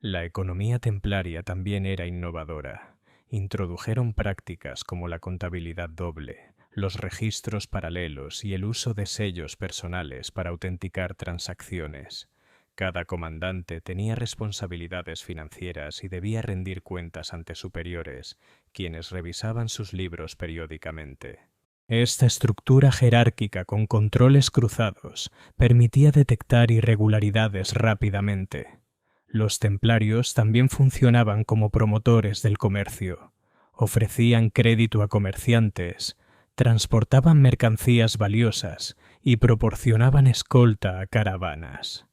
La economía templaria también era innovadora. Introdujeron prácticas como la contabilidad doble, los registros paralelos y el uso de sellos personales para autenticar transacciones. Cada comandante tenía responsabilidades financieras y debía rendir cuentas ante superiores, quienes revisaban sus libros periódicamente. Esta estructura jerárquica con controles cruzados permitía detectar irregularidades rápidamente. Los templarios también funcionaban como promotores del comercio. ofrecían crédito a comerciantes, transportaban mercancías valiosas y proporcionaban escolta a caravanas.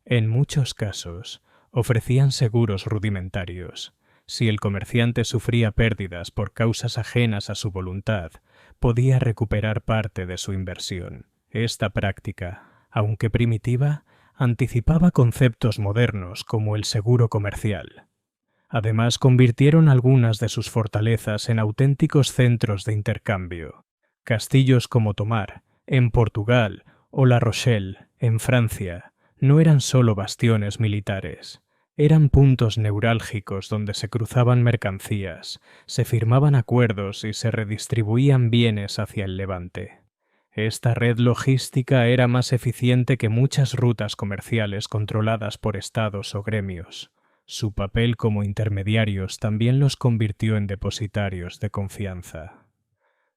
En muchos casos, ofrecían seguros rudimentarios. Si el comerciante sufría pérdidas por causas ajenas a su voluntad, podía recuperar parte de su inversión. Esta práctica, aunque primitiva, anticipaba conceptos modernos como el seguro comercial. Además, convirtieron algunas de sus fortalezas en auténticos centros de intercambio. Castillos como Tomar, en Portugal, o La Rochelle, en Francia, no eran solo bastiones militares. Eran puntos neurálgicos donde se cruzaban mercancías, se firmaban acuerdos y se redistribuían bienes hacia el Levante. Esta red logística era más eficiente que muchas rutas comerciales controladas por estados o gremios. Su papel como intermediarios también los convirtió en depositarios de confianza.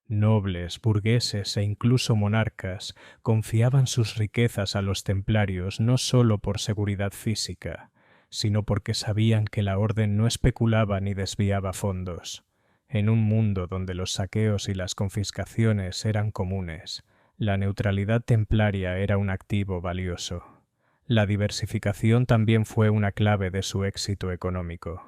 Nobles, burgueses e incluso monarcas confiaban sus riquezas a los templarios no solo por seguridad física, sino porque sabían que la orden no especulaba ni desviaba fondos. En un mundo donde los saqueos y las confiscaciones eran comunes, la neutralidad templaria era un activo valioso. La diversificación también fue una clave de su éxito económico.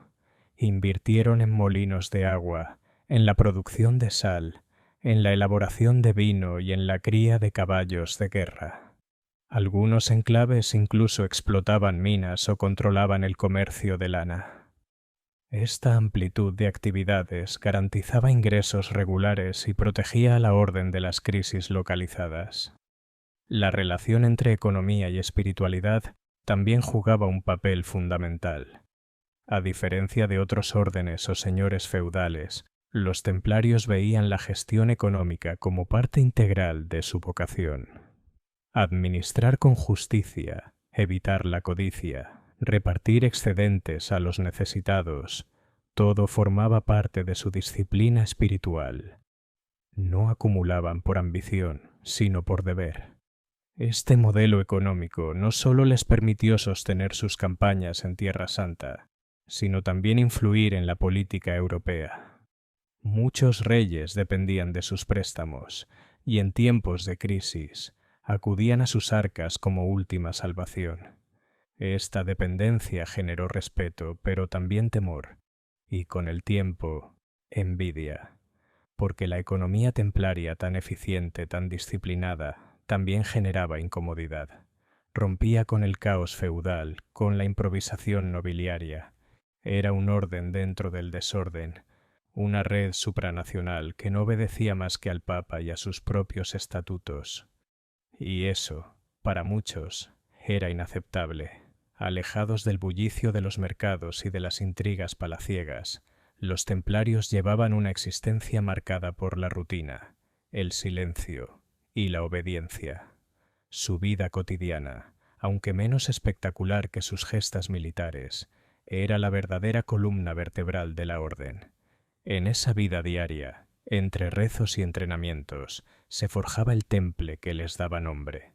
Invirtieron en molinos de agua, en la producción de sal, en la elaboración de vino y en la cría de caballos de guerra. Algunos enclaves incluso explotaban minas o controlaban el comercio de lana. Esta amplitud de actividades garantizaba ingresos regulares y protegía a la orden de las crisis localizadas. La relación entre economía y espiritualidad también jugaba un papel fundamental. A diferencia de otros órdenes o señores feudales, los templarios veían la gestión económica como parte integral de su vocación. Administrar con justicia, evitar la codicia, repartir excedentes a los necesitados, todo formaba parte de su disciplina espiritual. No acumulaban por ambición, sino por deber. Este modelo económico no solo les permitió sostener sus campañas en Tierra Santa, sino también influir en la política europea. Muchos reyes dependían de sus préstamos, y en tiempos de crisis acudían a sus arcas como última salvación. Esta dependencia generó respeto, pero también temor, y con el tiempo, envidia, porque la economía templaria tan eficiente, tan disciplinada, también generaba incomodidad. Rompía con el caos feudal, con la improvisación nobiliaria. Era un orden dentro del desorden, una red supranacional que no obedecía más que al Papa y a sus propios estatutos. Y eso, para muchos, era inaceptable. Alejados del bullicio de los mercados y de las intrigas palaciegas, los templarios llevaban una existencia marcada por la rutina, el silencio y la obediencia. Su vida cotidiana, aunque menos espectacular que sus gestas militares, era la verdadera columna vertebral de la orden. En esa vida diaria, entre rezos y entrenamientos, se forjaba el temple que les daba nombre.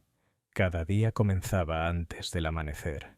Cada día comenzaba antes del amanecer.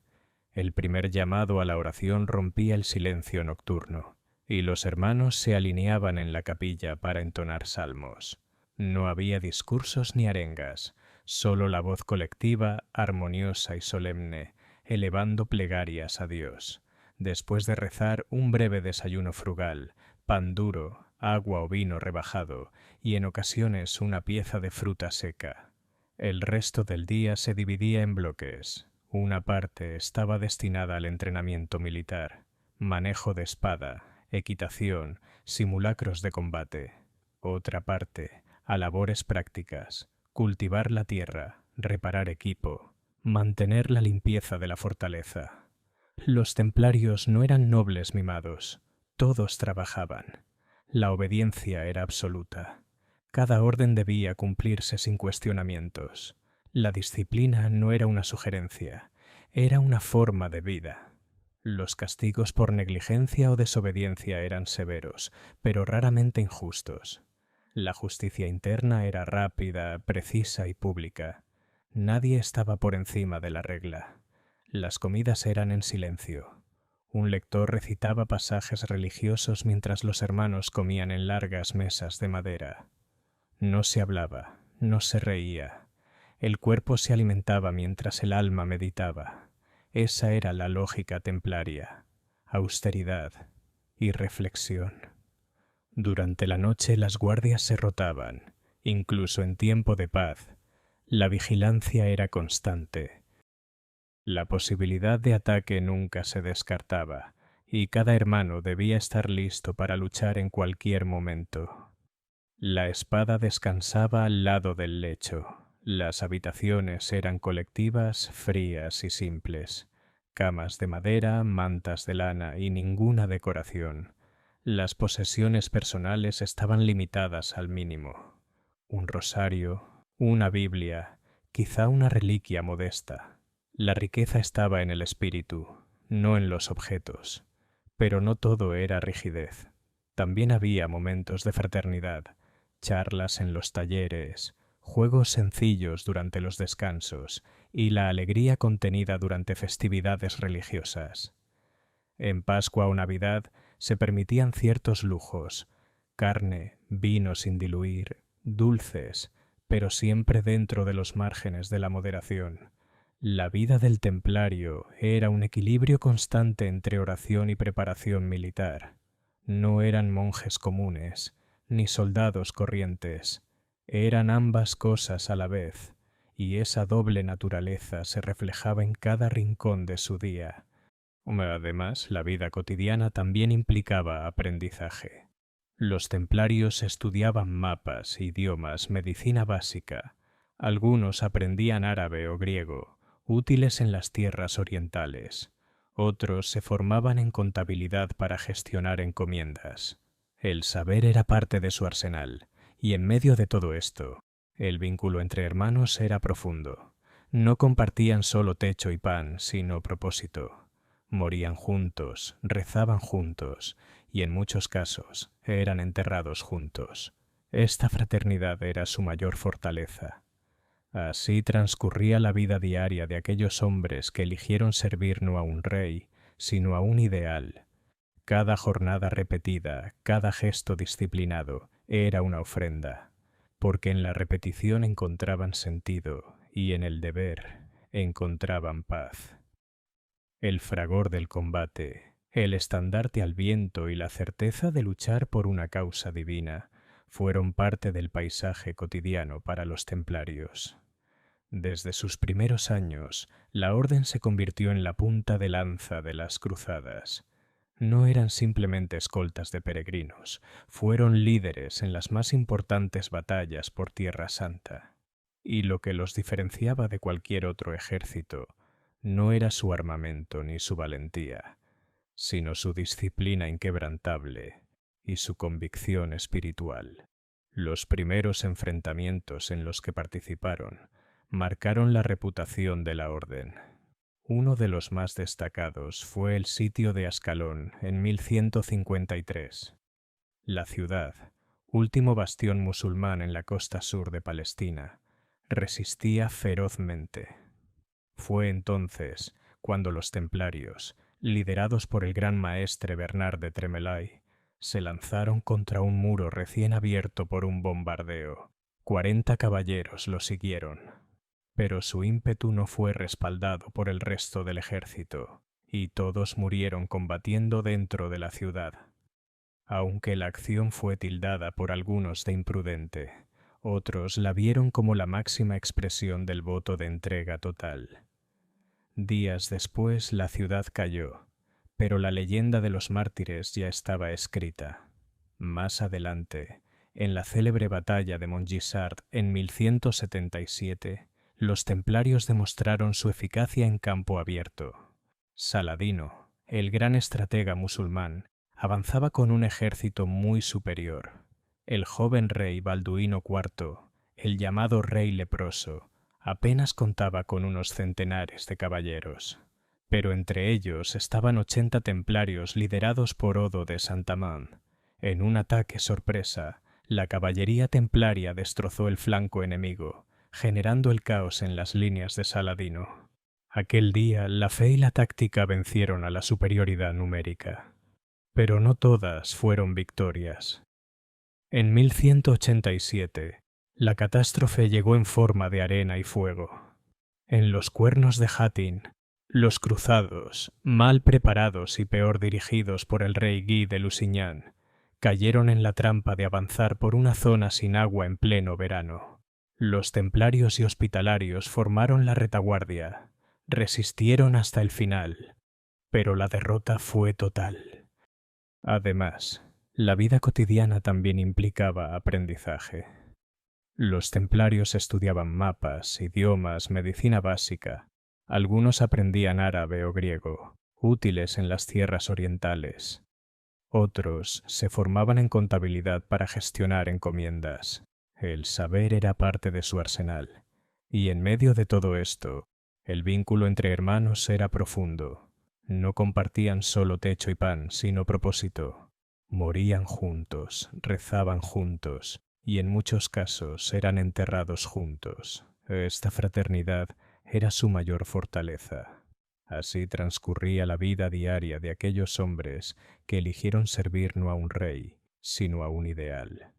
El primer llamado a la oración rompía el silencio nocturno, y los hermanos se alineaban en la capilla para entonar salmos. No había discursos ni arengas, solo la voz colectiva, armoniosa y solemne, elevando plegarias a Dios. Después de rezar, un breve desayuno frugal, pan duro, agua o vino rebajado, y en ocasiones una pieza de fruta seca. El resto del día se dividía en bloques. Una parte estaba destinada al entrenamiento militar, manejo de espada, equitación, simulacros de combate. Otra parte, a labores prácticas, cultivar la tierra, reparar equipo, mantener la limpieza de la fortaleza. Los templarios no eran nobles mimados, todos trabajaban. La obediencia era absoluta. Cada orden debía cumplirse sin cuestionamientos. La disciplina no era una sugerencia, era una forma de vida. Los castigos por negligencia o desobediencia eran severos, pero raramente injustos. La justicia interna era rápida, precisa y pública. Nadie estaba por encima de la regla. Las comidas eran en silencio. Un lector recitaba pasajes religiosos mientras los hermanos comían en largas mesas de madera. No se hablaba, no se reía. El cuerpo se alimentaba mientras el alma meditaba. Esa era la lógica templaria: austeridad y reflexión. Durante la noche las guardias se rotaban, incluso en tiempo de paz. La vigilancia era constante. La posibilidad de ataque nunca se descartaba, y cada hermano debía estar listo para luchar en cualquier momento. La espada descansaba al lado del lecho. Las habitaciones eran colectivas, frías y simples. Camas de madera, mantas de lana y ninguna decoración. Las posesiones personales estaban limitadas al mínimo. Un rosario, una Biblia, quizá una reliquia modesta. La riqueza estaba en el espíritu, no en los objetos. Pero no todo era rigidez. También había momentos de fraternidad, charlas en los talleres, juegos sencillos durante los descansos y la alegría contenida durante festividades religiosas. En Pascua o Navidad se permitían ciertos lujos: carne, vino sin diluir, dulces, pero siempre dentro de los márgenes de la moderación. La vida del templario era un equilibrio constante entre oración y preparación militar. No eran monjes comunes, ni soldados corrientes. Eran ambas cosas a la vez, y esa doble naturaleza se reflejaba en cada rincón de su día. Además, la vida cotidiana también implicaba aprendizaje. Los templarios estudiaban mapas, idiomas, medicina básica. Algunos aprendían árabe o griego, útiles en las tierras orientales. Otros se formaban en contabilidad para gestionar encomiendas. El saber era parte de su arsenal, y en medio de todo esto, el vínculo entre hermanos era profundo. No compartían solo techo y pan, sino propósito. Morían juntos, rezaban juntos, y en muchos casos eran enterrados juntos. Esta fraternidad era su mayor fortaleza. Así transcurría la vida diaria de aquellos hombres que eligieron servir no a un rey, sino a un ideal. Cada jornada repetida, cada gesto disciplinado, era una ofrenda, porque en la repetición encontraban sentido y en el deber encontraban paz. El fragor del combate, el estandarte al viento y la certeza de luchar por una causa divina fueron parte del paisaje cotidiano para los templarios. Desde sus primeros años, la orden se convirtió en la punta de lanza de las cruzadas. No eran simplemente escoltas de peregrinos, fueron líderes en las más importantes batallas por Tierra Santa. Y lo que los diferenciaba de cualquier otro ejército no era su armamento ni su valentía, sino su disciplina inquebrantable y su convicción espiritual. Los primeros enfrentamientos en los que participaron marcaron la reputación de la orden. Uno de los más destacados fue el sitio de Ascalón en 1153. La ciudad, último bastión musulmán en la costa sur de Palestina, resistía ferozmente. Fue entonces cuando los templarios, liderados por el gran maestre Bernard de Tremelaye, se lanzaron contra un muro recién abierto por un bombardeo. 40 caballeros lo siguieron. Pero su ímpetu no fue respaldado por el resto del ejército, y todos murieron combatiendo dentro de la ciudad. Aunque la acción fue tildada por algunos de imprudente, otros la vieron como la máxima expresión del voto de entrega total. Días después la ciudad cayó, pero la leyenda de los mártires ya estaba escrita. Más adelante, en la célebre batalla de Montgisart en 1177, los templarios demostraron su eficacia en campo abierto. Saladino, el gran estratega musulmán, avanzaba con un ejército muy superior. El joven rey Balduino IV, el llamado rey leproso, apenas contaba con unos centenares de caballeros. Pero entre ellos estaban 80 templarios liderados por Odo de Saint-Amand. En un ataque sorpresa, la caballería templaria destrozó el flanco enemigo, generando el caos en las líneas de Saladino. Aquel día la fe y la táctica vencieron a la superioridad numérica. Pero no todas fueron victorias. En 1187, la catástrofe llegó en forma de arena y fuego. En los cuernos de Hattin, los cruzados, mal preparados y peor dirigidos por el rey Guy de Lusignan, cayeron en la trampa de avanzar por una zona sin agua en pleno verano. Los templarios y hospitalarios formaron la retaguardia, resistieron hasta el final, pero la derrota fue total. Además, la vida cotidiana también implicaba aprendizaje. Los templarios estudiaban mapas, idiomas, medicina básica. Algunos aprendían árabe o griego, útiles en las tierras orientales. Otros se formaban en contabilidad para gestionar encomiendas. El saber era parte de su arsenal. Y en medio de todo esto, el vínculo entre hermanos era profundo. No compartían solo techo y pan, sino propósito. Morían juntos, rezaban juntos, y en muchos casos eran enterrados juntos. Esta fraternidad era su mayor fortaleza. Así transcurría la vida diaria de aquellos hombres que eligieron servir no a un rey, sino a un ideal.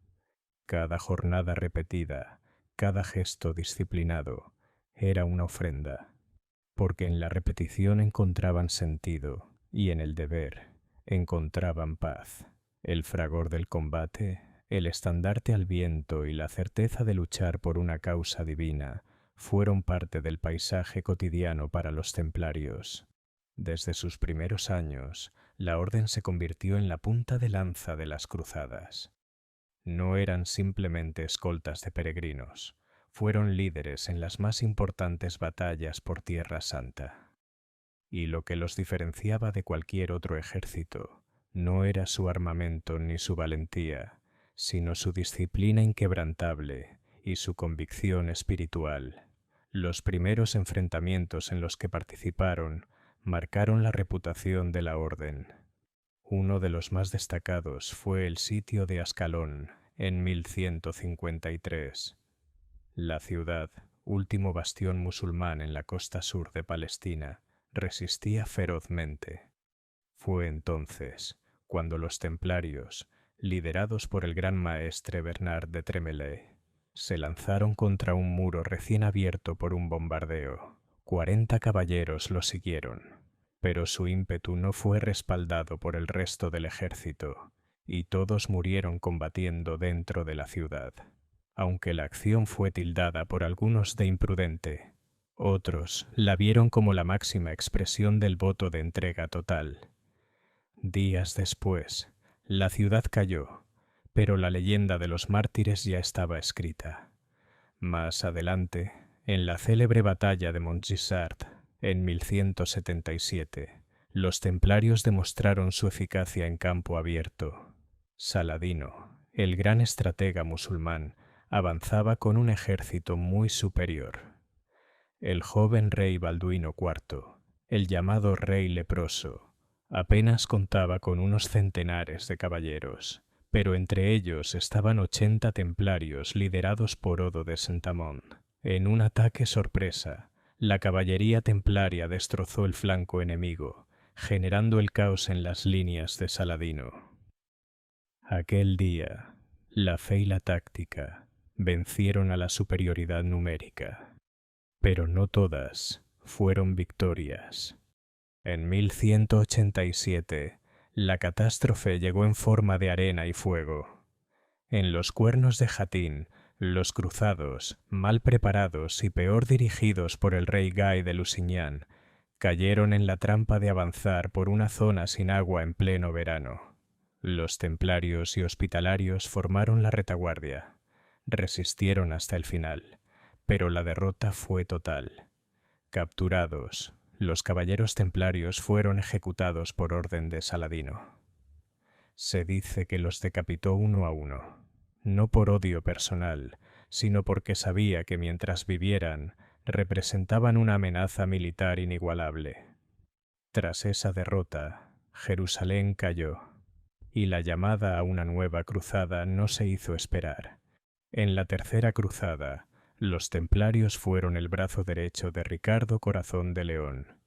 Cada jornada repetida, cada gesto disciplinado, era una ofrenda, porque en la repetición encontraban sentido y en el deber encontraban paz. El fragor del combate, el estandarte al viento y la certeza de luchar por una causa divina fueron parte del paisaje cotidiano para los templarios. Desde sus primeros años, la orden se convirtió en la punta de lanza de las cruzadas. No eran simplemente escoltas de peregrinos, fueron líderes en las más importantes batallas por Tierra Santa. Y lo que los diferenciaba de cualquier otro ejército no era su armamento ni su valentía, sino su disciplina inquebrantable y su convicción espiritual. Los primeros enfrentamientos en los que participaron marcaron la reputación de la orden. Uno de los más destacados fue el sitio de Ascalón en 1153. La ciudad, último bastión musulmán en la costa sur de Palestina, resistía ferozmente. Fue entonces cuando los templarios, liderados por el gran maestre Bernard de Tremblay, se lanzaron contra un muro recién abierto por un bombardeo. 40 caballeros lo siguieron, pero su ímpetu no fue respaldado por el resto del ejército, y todos murieron combatiendo dentro de la ciudad. Aunque la acción fue tildada por algunos de imprudente, otros la vieron como la máxima expresión del voto de entrega total. Días después, la ciudad cayó, pero la leyenda de los mártires ya estaba escrita. Más adelante, en la célebre batalla de Montgisart, en 1177, los templarios demostraron su eficacia en campo abierto. Saladino, el gran estratega musulmán, avanzaba con un ejército muy superior. El joven rey Balduino IV, el llamado rey leproso, apenas contaba con unos centenares de caballeros, pero entre ellos estaban 80 templarios liderados por Odo de Saint-Amand. En un ataque sorpresa, la caballería templaria destrozó el flanco enemigo, generando el caos en las líneas de Saladino. Aquel día, la fe y la táctica vencieron a la superioridad numérica, pero no todas fueron victorias. En 1187, la catástrofe llegó en forma de arena y fuego. En los cuernos de Hattin, los cruzados, mal preparados y peor dirigidos por el rey Guy de Lusignan, cayeron en la trampa de avanzar por una zona sin agua en pleno verano. Los templarios y hospitalarios formaron la retaguardia. Resistieron hasta el final, pero la derrota fue total. Capturados, los caballeros templarios fueron ejecutados por orden de Saladino. Se dice que los decapitó uno a uno, no por odio personal, sino porque sabía que mientras vivieran, representaban una amenaza militar inigualable. Tras esa derrota, Jerusalén cayó, y la llamada a una nueva cruzada no se hizo esperar. En la tercera cruzada, Los templarios fueron el brazo derecho de Ricardo Corazón de León.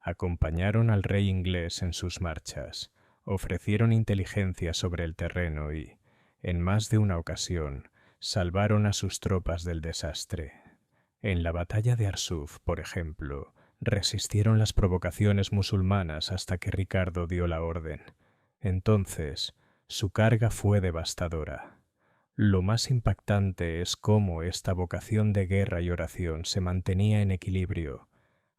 Acompañaron al rey inglés en sus marchas, ofrecieron inteligencia sobre el terreno y, en más de una ocasión, salvaron a sus tropas del desastre. En la batalla de Arsuf, por ejemplo, resistieron las provocaciones musulmanas hasta que Ricardo dio la orden. Entonces, su carga fue devastadora. Lo más impactante es cómo esta vocación de guerra y oración se mantenía en equilibrio.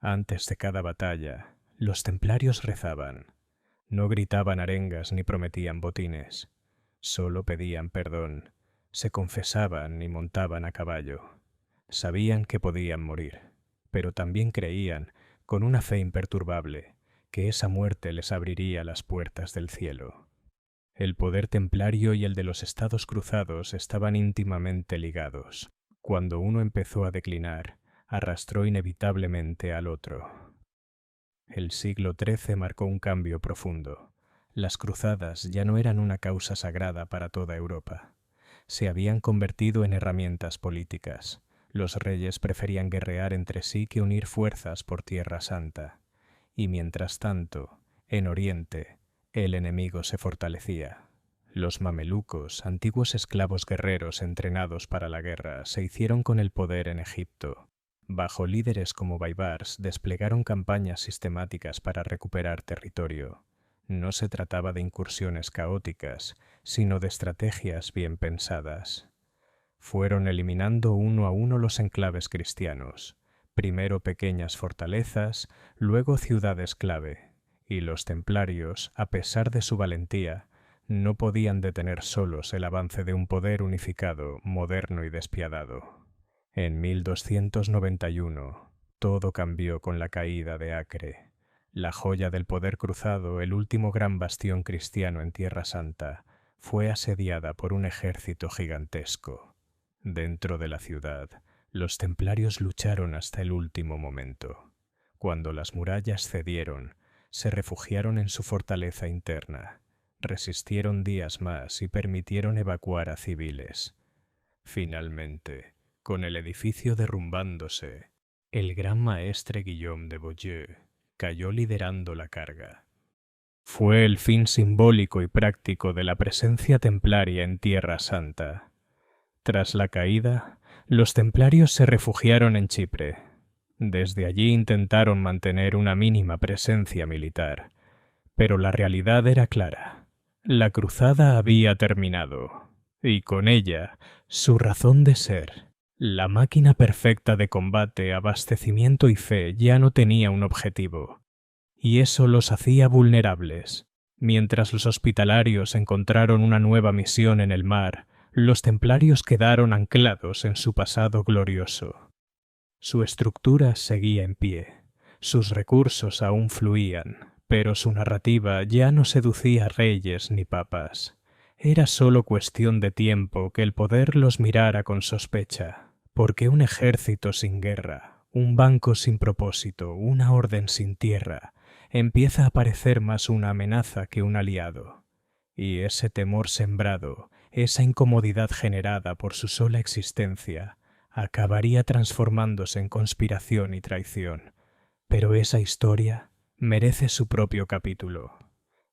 Antes de cada batalla, los templarios rezaban. No gritaban arengas ni prometían botines. Solo pedían perdón, se confesaban y montaban a caballo. Sabían que podían morir, pero también creían, con una fe imperturbable, que esa muerte les abriría las puertas del cielo. El poder templario y el de los Estados Cruzados estaban íntimamente ligados. Cuando uno empezó a declinar, arrastró inevitablemente al otro. El siglo XIII marcó un cambio profundo. Las cruzadas ya no eran una causa sagrada para toda Europa. Se habían convertido en herramientas políticas. Los reyes preferían guerrear entre sí que unir fuerzas por Tierra Santa. Y mientras tanto, en Oriente, el enemigo se fortalecía. Los mamelucos, antiguos esclavos guerreros entrenados para la guerra, se hicieron con el poder en Egipto. Bajo líderes como Baibars, desplegaron campañas sistemáticas para recuperar territorio. No se trataba de incursiones caóticas, sino de estrategias bien pensadas. Fueron eliminando uno a uno los enclaves cristianos, primero pequeñas fortalezas, luego ciudades clave, y los templarios, a pesar de su valentía, no podían detener solos el avance de un poder unificado, moderno y despiadado. En 1291, todo cambió con la caída de Acre. La joya del poder cruzado, el último gran bastión cristiano en Tierra Santa, fue asediada por un ejército gigantesco. Dentro de la ciudad, los templarios lucharon hasta el último momento. Cuando las murallas cedieron, se refugiaron en su fortaleza interna, resistieron días más y permitieron evacuar a civiles. Finalmente, con el edificio derrumbándose, el gran maestre Guillaume de Beaujeu cayó liderando la carga. Fue el fin simbólico y práctico de la presencia templaria en Tierra Santa. Tras la caída, los templarios se refugiaron en Chipre. Desde allí intentaron mantener una mínima presencia militar, pero la realidad era clara. La cruzada había terminado, y con ella, su razón de ser. La máquina perfecta de combate, abastecimiento y fe ya no tenía un objetivo, y eso los hacía vulnerables. Mientras los hospitalarios encontraron una nueva misión en el mar, los templarios quedaron anclados en su pasado glorioso. Su estructura seguía en pie, sus recursos aún fluían, pero su narrativa ya no seducía reyes ni papas. Era solo cuestión de tiempo que el poder los mirara con sospecha, porque un ejército sin guerra, un banco sin propósito, una orden sin tierra, empieza a parecer más una amenaza que un aliado. Y ese temor sembrado, esa incomodidad generada por su sola existencia, acabaría transformándose en conspiración y traición. Pero esa historia merece su propio capítulo.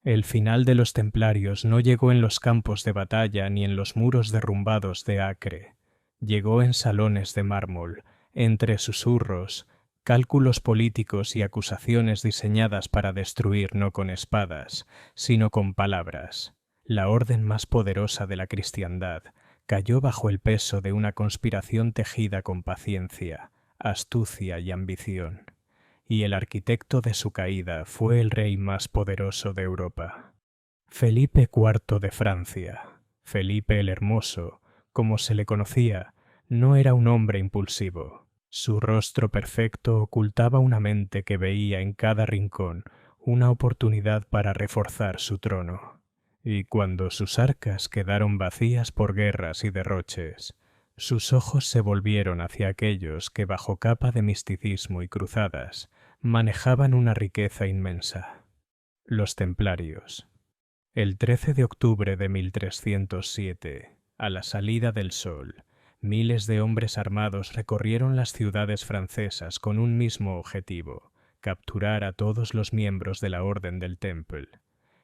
El final de los templarios no llegó en los campos de batalla ni en los muros derrumbados de Acre. Llegó en salones de mármol, entre susurros, cálculos políticos y acusaciones diseñadas para destruir no con espadas, sino con palabras. La orden más poderosa de la cristiandad cayó bajo el peso de una conspiración tejida con paciencia, astucia y ambición. Y el arquitecto de su caída fue el rey más poderoso de Europa. Felipe IV de Francia. Felipe el Hermoso, como se le conocía, no era un hombre impulsivo. Su rostro perfecto ocultaba una mente que veía en cada rincón una oportunidad para reforzar su trono. Y cuando sus arcas quedaron vacías por guerras y derroches, sus ojos se volvieron hacia aquellos que bajo capa de misticismo y cruzadas manejaban una riqueza inmensa. Los templarios. El 13 de octubre de 1307, a la salida del sol, Miles de hombres armados recorrieron las ciudades francesas con un mismo objetivo: capturar a todos los miembros de la Orden del Temple.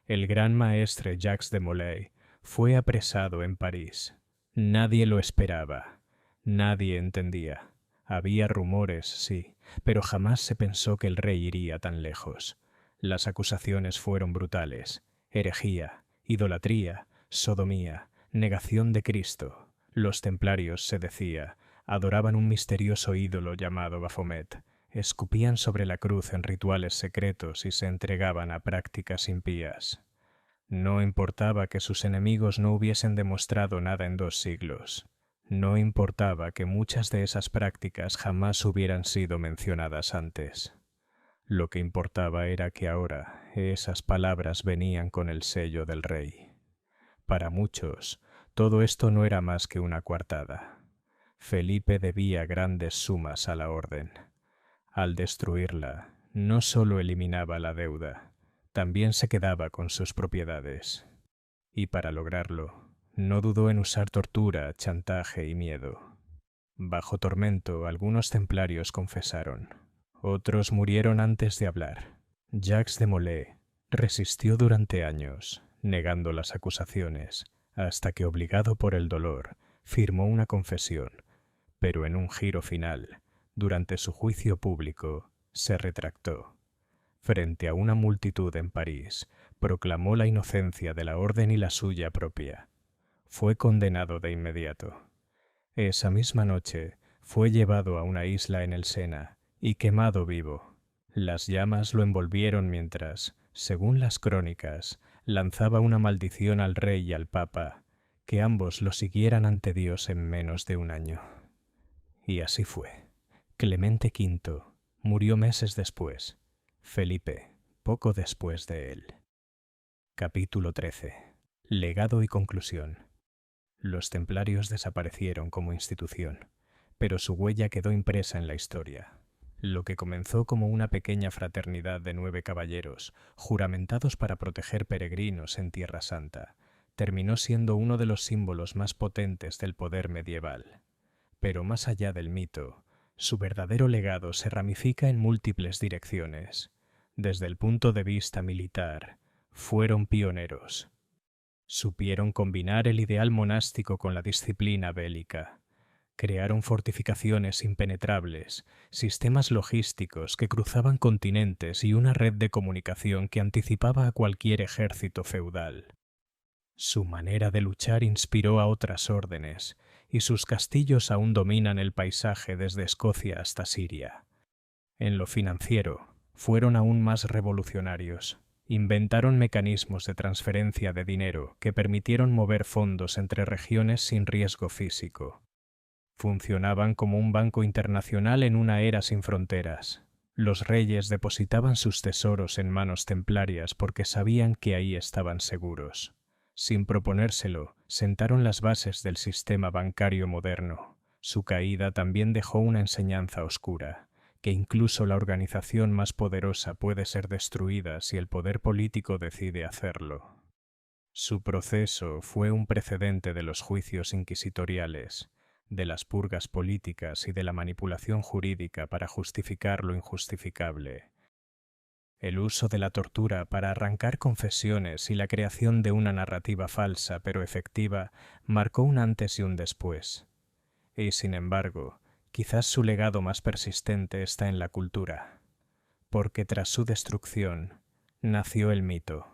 El gran maestre Jacques de Molay fue apresado en París. Nadie lo esperaba. Nadie entendía. Había rumores, sí, pero jamás se pensó que el rey iría tan lejos. Las acusaciones fueron brutales: herejía, idolatría, sodomía, negación de Cristo. Los templarios, se decía, adoraban un misterioso ídolo llamado Baphomet, escupían sobre la cruz en rituales secretos y se entregaban a prácticas impías. No importaba que sus enemigos no hubiesen demostrado nada en 2 siglos. No importaba que muchas de esas prácticas jamás hubieran sido mencionadas antes. Lo que importaba era que ahora esas palabras venían con el sello del rey. Para muchos, todo esto no era más que una coartada. Felipe debía grandes sumas a la orden. Al destruirla, no solo eliminaba la deuda, también se quedaba con sus propiedades. Y para lograrlo, no dudó en usar tortura, chantaje y miedo. Bajo tormento, algunos templarios confesaron. Otros murieron antes de hablar. Jacques de Molay resistió durante años, negando las acusaciones, hasta que, obligado por el dolor, firmó una confesión, pero en un giro final, durante su juicio público, se retractó. Frente a una multitud en París, proclamó la inocencia de la orden y la suya propia. Fue condenado de inmediato. Esa misma noche fue llevado a una isla en el Sena y quemado vivo. Las llamas lo envolvieron mientras, según las crónicas, lanzaba una maldición al rey y al papa, que ambos lo siguieran ante Dios en menos de un año. Y así fue. Clemente V murió meses después. Felipe, poco después de él. Capítulo 13. Legado y conclusión. Los templarios desaparecieron como institución, pero su huella quedó impresa en la historia. Lo que comenzó como una pequeña fraternidad de 9 caballeros, juramentados para proteger peregrinos en Tierra Santa, terminó siendo uno de los símbolos más potentes del poder medieval. Pero más allá del mito, su verdadero legado se ramifica en múltiples direcciones. Desde el punto de vista militar, fueron pioneros. Supieron combinar el ideal monástico con la disciplina bélica. Crearon fortificaciones impenetrables, sistemas logísticos que cruzaban continentes y una red de comunicación que anticipaba a cualquier ejército feudal. Su manera de luchar inspiró a otras órdenes, y sus castillos aún dominan el paisaje desde Escocia hasta Siria. En lo financiero, fueron aún más revolucionarios. Inventaron mecanismos de transferencia de dinero que permitieron mover fondos entre regiones sin riesgo físico. Funcionaban como un banco internacional en una era sin fronteras. Los reyes depositaban sus tesoros en manos templarias porque sabían que ahí estaban seguros. Sin proponérselo, sentaron las bases del sistema bancario moderno. Su caída también dejó una enseñanza oscura, que incluso la organización más poderosa puede ser destruida si el poder político decide hacerlo. Su proceso fue un precedente de los juicios inquisitoriales, de las purgas políticas y de la manipulación jurídica para justificar lo injustificable. El uso de la tortura para arrancar confesiones y la creación de una narrativa falsa pero efectiva marcó un antes y un después. Y sin embargo, quizás su legado más persistente está en la cultura, porque tras su destrucción nació el mito.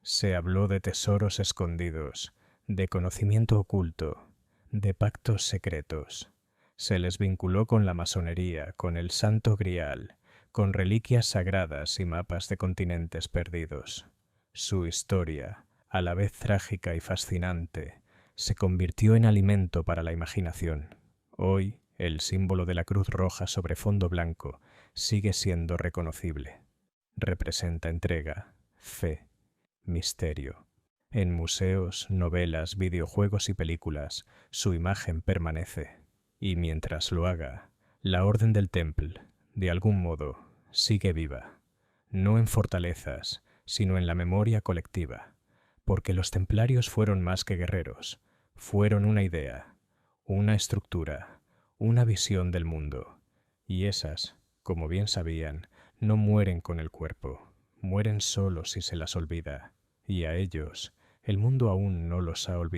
Se habló de tesoros escondidos, de conocimiento oculto, de pactos secretos. Se les vinculó con la masonería, con el Santo Grial, con reliquias sagradas y mapas de continentes perdidos. Su historia, a la vez trágica y fascinante, se convirtió en alimento para la imaginación. Hoy, el símbolo de la Cruz Roja sobre fondo blanco sigue siendo reconocible. Representa entrega, fe, misterio. En museos, novelas, videojuegos y películas, su imagen permanece. Y mientras lo haga, la Orden del Temple, de algún modo, sigue viva. No en fortalezas, sino en la memoria colectiva. Porque los templarios fueron más que guerreros. Fueron una idea, una estructura, una visión del mundo. Y esas, como bien sabían, no mueren con el cuerpo, mueren solo si se las olvida. Y a ellos, el mundo aún no los ha olvidado.